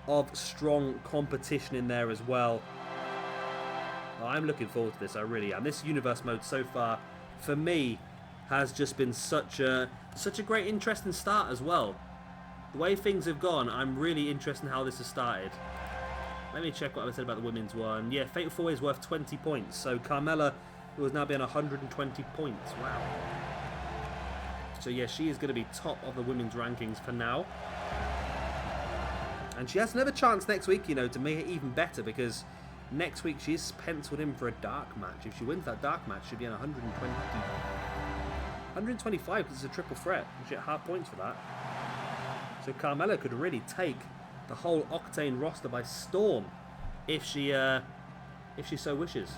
of strong competition in there as well. I'm looking forward to this, I really am. This universe mode so far, for me, has just been such a great, interesting start as well. The way things have gone, I'm really interested in how this has started. Let me check what I said about the women's one. Yeah, Fatal 4 is worth 20 points. So Carmella, who has now been 120 points. Wow. So yeah, she is going to be top of the women's rankings for now. And she has another chance next week, you know, to make it even better, because next week she's penciled in for a dark match. If she wins that dark match, she'll be on 125 because it's a triple threat. She get half points for that. So Carmella could really take the whole Octane roster by storm if she so wishes.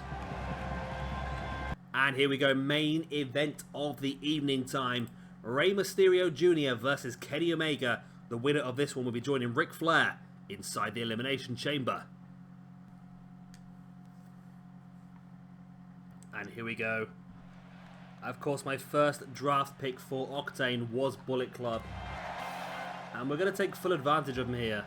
And here we go, main event of the evening time. Rey Mysterio Jr. versus Kenny Omega. The winner of this one will be joining Ric Flair inside the Elimination Chamber. And here we go. Of course, my first draft pick for Octane was Bullet Club. And we're going to take full advantage of him here.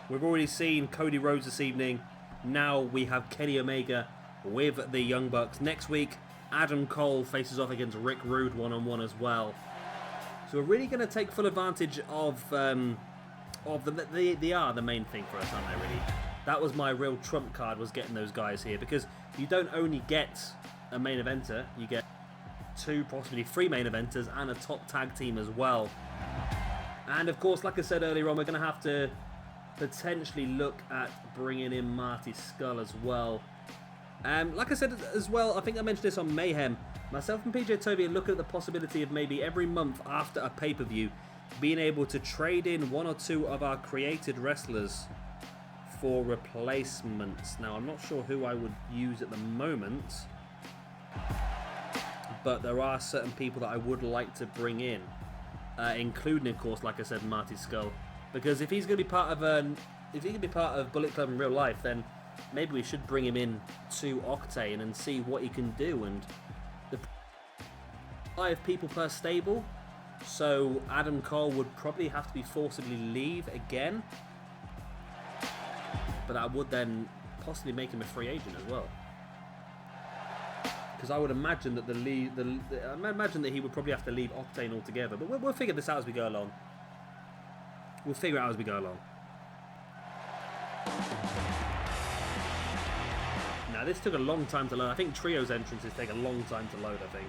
We've already seen Cody Rhodes this evening. Now we have Kenny Omega with the Young Bucks. Next week, Adam Cole faces off against Rick Rude one-on-one as well. So we're really going to take full advantage of they are the main thing for us, aren't they, really? That was my real trump card, was getting those guys here, because you don't only get a main eventer, you get 2, possibly 3 main eventers and a top tag team as well. And of course, like I said earlier on, we're going to have to potentially look at bringing in Marty Scurll as well. Like I said as well, I think I mentioned this on Mayhem, myself and PJ Toby are looking at the possibility of maybe every month after a pay-per-view being able to trade in 1 or 2 of our created wrestlers for replacements. Now, I'm not sure who I would use at the moment, but there are certain people that I would like to bring in, including, of course, like I said, Marty Scurll, because if he's going to be part of Bullet Club in real life, then maybe we should bring him in to Octane and see what he can do. And the 5 people per stable, so Adam Cole would probably have to be forcibly leave again, but that would then possibly make him a free agent as well. Because I would imagine that I imagine that he would probably have to leave Octane altogether. But we'll figure this out as we go along. We'll figure it out as we go along. Now, this took a long time to load. I think Trio's entrances take a long time to load, I think.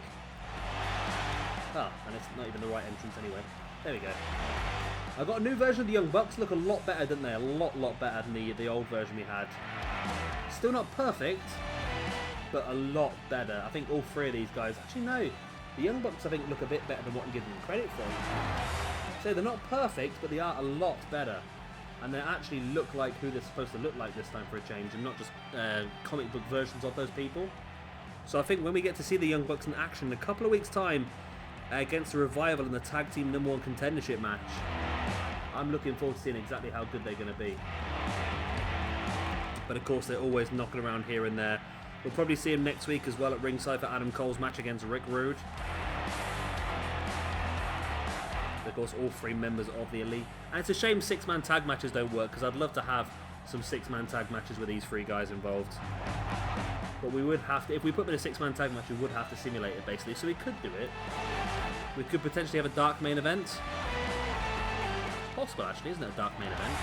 Ah, and it's not even the right entrance anyway. There we go. I got a new version of the Young Bucks. Look a lot better, didn't they? A lot better than the old version we had. Still not perfect, but a lot better. I think all three of these guys... Actually, no. The Young Bucks, I think, look a bit better than what I'm giving them credit for. So they're not perfect, but they are a lot better. And they actually look like who they're supposed to look like this time for a change, and not just comic book versions of those people. So I think when we get to see the Young Bucks in action in a couple of weeks' time against the Revival in the Tag Team #1 contendership match, I'm looking forward to seeing exactly how good they're going to be. But of course, they're always knocking around here and there. We'll probably see him next week as well at ringside for Adam Cole's match against Rick Rude. Of course, all three members of the Elite. And it's a shame 6-man tag matches don't work, because I'd love to have some 6-man tag matches with these three guys involved. But we would have to, if we put them in a 6-man tag match, we would have to simulate it basically. So we could do it. We could potentially have a dark main event. It's possible actually, isn't it, a dark main event?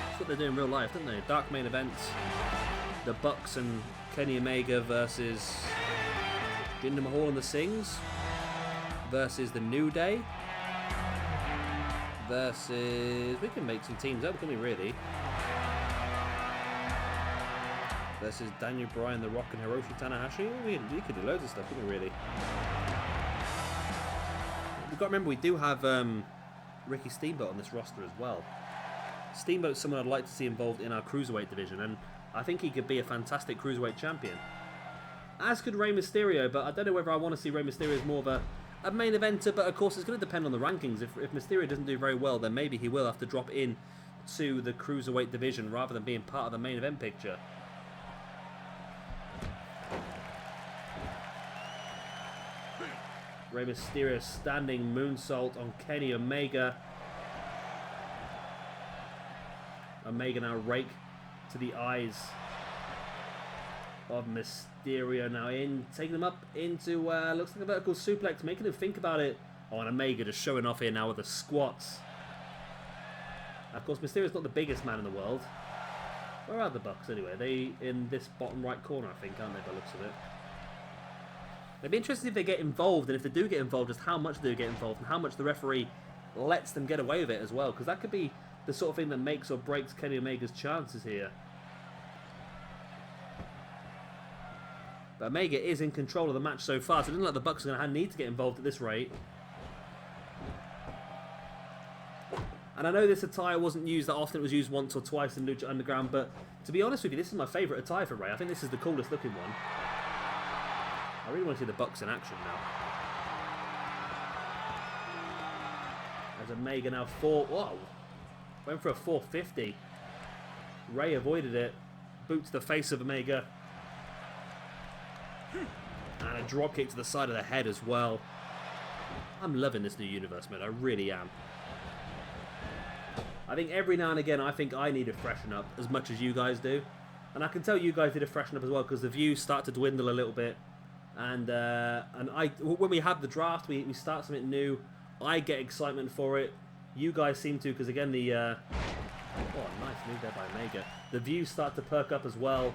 That's what they do in real life, don't they? Dark main events. The Bucks and Kenny Omega versus Jinder Mahal and the Sings versus the New Day versus... We can make some teams up, can we really? Versus Daniel Bryan, The Rock and Hiroshi Tanahashi. We could do loads of stuff, couldn't we really? We've got to remember we do have Ricky Steamboat on this roster as well. Steamboat's someone I'd like to see involved in our Cruiserweight division, and I think he could be a fantastic Cruiserweight champion. As could Rey Mysterio, but I don't know whether I want to see Rey Mysterio as more of a main eventer, but of course it's going to depend on the rankings. If Mysterio doesn't do very well, then maybe he will have to drop in to the Cruiserweight division rather than being part of the main event picture. Rey Mysterio standing moonsault on Kenny Omega. Omega now rake to the eyes of Mysterio, now in, taking them up into, looks like a vertical suplex, making him think about it. Oh, and Omega just showing off here now with the squats. Of course, Mysterio's not the biggest man in the world. Where are the Bucks anyway? They in this bottom right corner, I think, aren't they, by the looks of it? It'd be interesting if they get involved, and if they do get involved, just how much they get involved, and how much the referee lets them get away with it as well, because that could be the sort of thing that makes or breaks Kenny Omega's chances here. But Omega is in control of the match so far, so it doesn't look like the Bucks are going to need to get involved at this rate. And I know this attire wasn't used that often, it was used once or twice in Lucha Underground, but to be honest with you, this is my favourite attire for Rey. I think this is the coolest looking one. I really want to see the Bucks in action now. As Omega now whoa! Went for a 450. Rey avoided it. Boot to the face of Omega. And a drop kick to the side of the head as well. I'm loving this new universe mode, I really am. I think every now and again I think I need to freshen up as much as you guys do. And I can tell you guys need to freshen up as well, because the views start to dwindle a little bit. And when we have the draft, we start something new. I get excitement for it. You guys seem to, because again the oh, nice move there by Omega. The views start to perk up as well.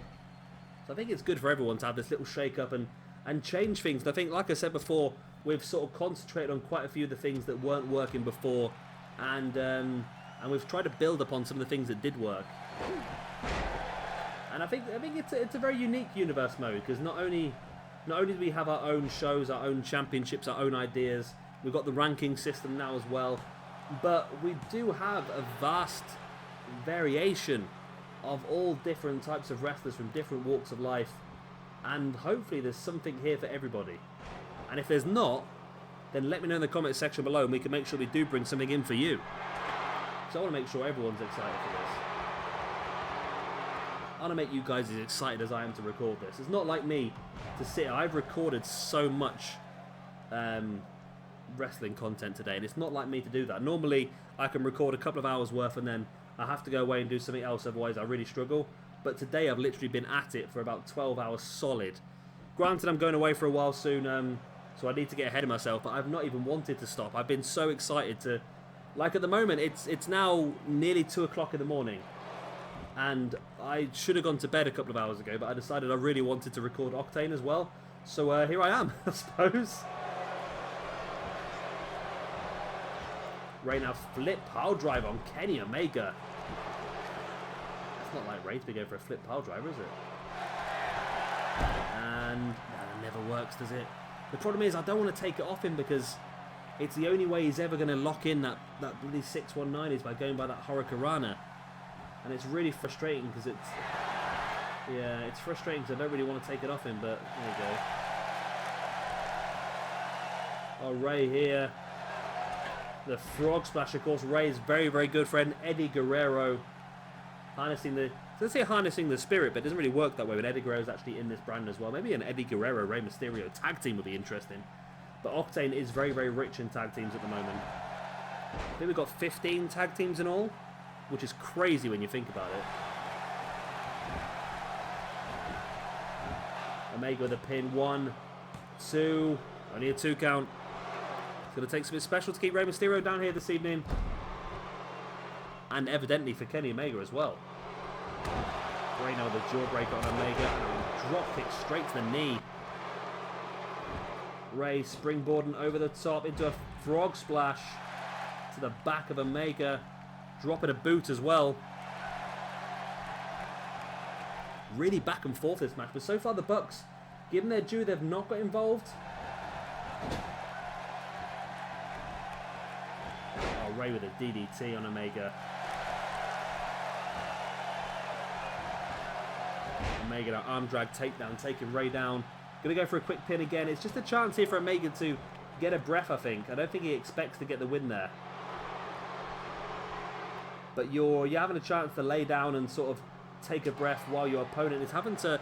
So I think it's good for everyone to have this little shake up and change things. And I think, like I said before, we've sort of concentrated on quite a few of the things that weren't working before, and we've tried to build upon some of the things that did work. And I think it's a very unique universe mode, because not only do we have our own shows, our own championships, our own ideas, we've got the ranking system now as well, but we do have a vast variation of all different types of wrestlers from different walks of life, and hopefully there's something here for everybody. And if there's not, then let me know in the comment section below, and we can make sure we do bring something in for you. So I want to make sure everyone's excited for this. I want to make you guys as excited as I am to record this. It's not like me to sit. I've recorded so much wrestling content today, and it's not like me to do that. Normally I can record a couple of hours worth and then I have to go away and do something else, otherwise I really struggle. But today I've literally been at it for about 12 hours solid. Granted, I'm going away for a while soon, so I need to get ahead of myself, but I've not even wanted to stop. I've been so excited to... Like at the moment, it's now nearly 2 o'clock in the morning. And I should have gone to bed a couple of hours ago, but I decided I really wanted to record Octane as well. So here I am, I suppose. Ray now flip pile drive on Kenny Omega. It's not like Ray to be going for a flip pile driver, is it? And that never works, does it? The problem is I don't want to take it off him because it's the only way he's ever going to lock in that bloody 619 is by going by that Hurricanrana. And it's really frustrating because it's... Yeah, it's frustrating because I don't really want to take it off him, but there you go. Oh, Ray here. The frog splash, of course. Ray's very, very good friend, Eddie Guerrero. Harnessing the... Let's say harnessing the spirit, but it doesn't really work that way when Eddie Guerrero's actually in this brand as well. Maybe an Eddie Guerrero, Rey Mysterio tag team would be interesting. But Octane is very, very rich in tag teams at the moment. I think we've got 15 tag teams in all, which is crazy when you think about it. Omega with a pin. 1, 2. Only a 2 count. It's going to take something special to keep Rey Mysterio down here this evening. And evidently for Kenny Omega as well. Ray now the jawbreaker on Omega. And a drop kick straight to the knee. Ray springboarding over the top into a frog splash to the back of Omega. Dropping a boot as well. Really back and forth this match. But so far the Bucks, given their due, they've not got involved. Oh, Ray with a DDT on Omega. Omega now arm drag takedown, taking Ray down. Gonna go for a quick pin again. It's just a chance here for Omega to get a breath, I think. I don't think he expects to get the win there. But you're having a chance to lay down and sort of take a breath while your opponent is having to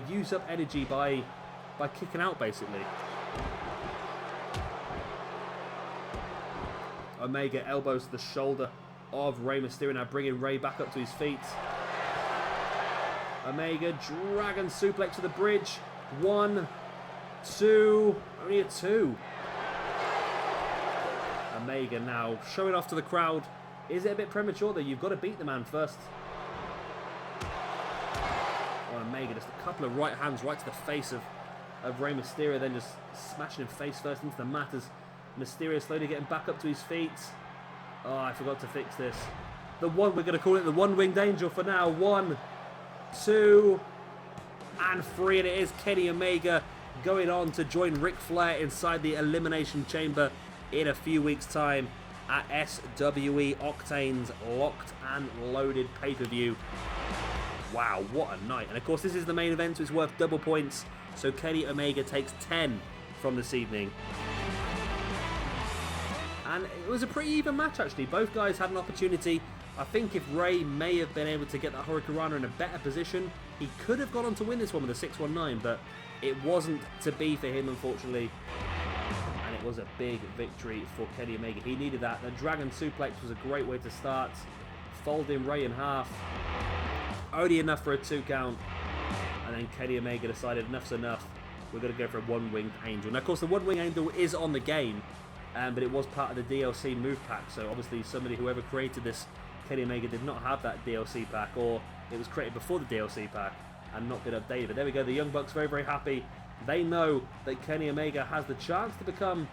use up energy by kicking out, basically. Omega elbows to the shoulder of Rey Mysterio, now bringing Ray back up to his feet. Omega dragon suplex to the bridge. 1, 2, only a 2. Omega now showing off to the crowd. Is it a bit premature though? You've got to beat the man first. Oh, Omega, just a couple of right hands right to the face of Rey Mysterio, then just smashing him face first into the mat as Mysterio slowly getting back up to his feet. Oh, I forgot to fix this. We're going to call it the one-winged angel for now. 1, 2, and 3, and it is Kenny Omega going on to join Ric Flair inside the Elimination Chamber in a few weeks' time at SWE Octane's Locked and Loaded pay-per-view. Wow, what a night. And of course this is the main event, so it's worth double points. So Kenny Omega takes 10 from this evening. And it was a pretty even match actually. Both guys had an opportunity. I think if Ray may have been able to get that Hurricanrana in a better position, he could have gone on to win this one with a 619, but it wasn't to be for him, unfortunately. And it was a big victory for Kenny Omega. He needed that. The Dragon Suplex was a great way to start, folding Ray in half. Only enough for a 2 count. And then Kenny Omega decided enough's enough. We're going to go for a one-winged angel. Now, of course, the one-winged angel is on the game, but it was part of the DLC move pack. So obviously whoever created this, Kenny Omega, did not have that DLC pack, or it was created before the DLC pack and not been updated. But there we go, the Young Bucks very, very happy. They know that Kenny Omega has the chance to become,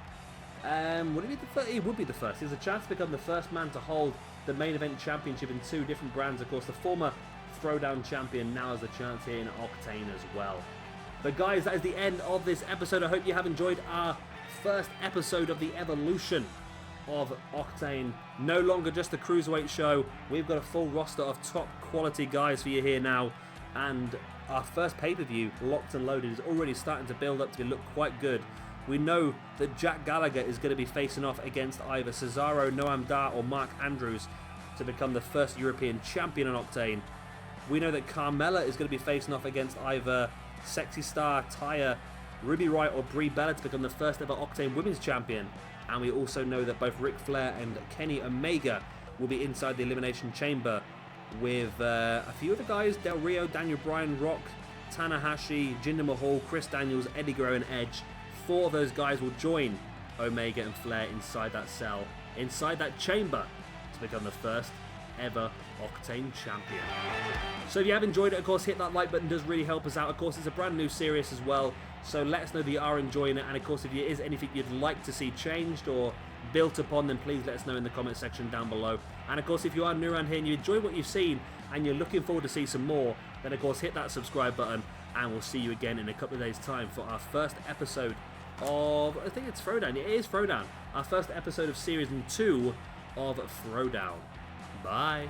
would it be the first? It would be the first. He has a chance to become the first man to hold the main event championship in 2 different brands. Of course, the former Throwdown champion now has a chance here in Octane as well. But guys, that is the end of this episode. I hope you have enjoyed our first episode of the evolution of Octane. No longer just a cruiserweight show. We've got a full roster of top quality guys for you here now. And our first pay-per-view, Locked and Loaded, is already starting to build up to look quite good. We know that Jack Gallagher is going to be facing off against either Cesaro, Noam Dar or Mark Andrews to become the first European champion on Octane. We know that Carmella is going to be facing off against either Sexy Star, Taya, Ruby Riott or Brie Bella to become the first ever Octane Women's Champion. And we also know that both Ric Flair and Kenny Omega will be inside the Elimination Chamber with a few other guys, Del Rio, Daniel Bryan, Rock, Tanahashi, Jinder Mahal, Chris Daniels, Eddie Guerrero and Edge. 4 of those guys will join Omega and Flair inside that cell, inside that chamber, to become the first ever Octane champion. So if you have enjoyed it, of course, hit that like button. It does really help us out. Of course, it's a brand new series as well, so let us know that you are enjoying it. And of course, if there is anything you'd like to see changed or built upon, then please let us know in the comment section down below. And of course, if you are new around here and you enjoy what you've seen and you're looking forward to see some more, then of course hit that subscribe button, and we'll see you again in a couple of days time for our first episode of, I think it's Throwdown. It is Throwdown. Our first episode of Season 2 of Throwdown. Bye.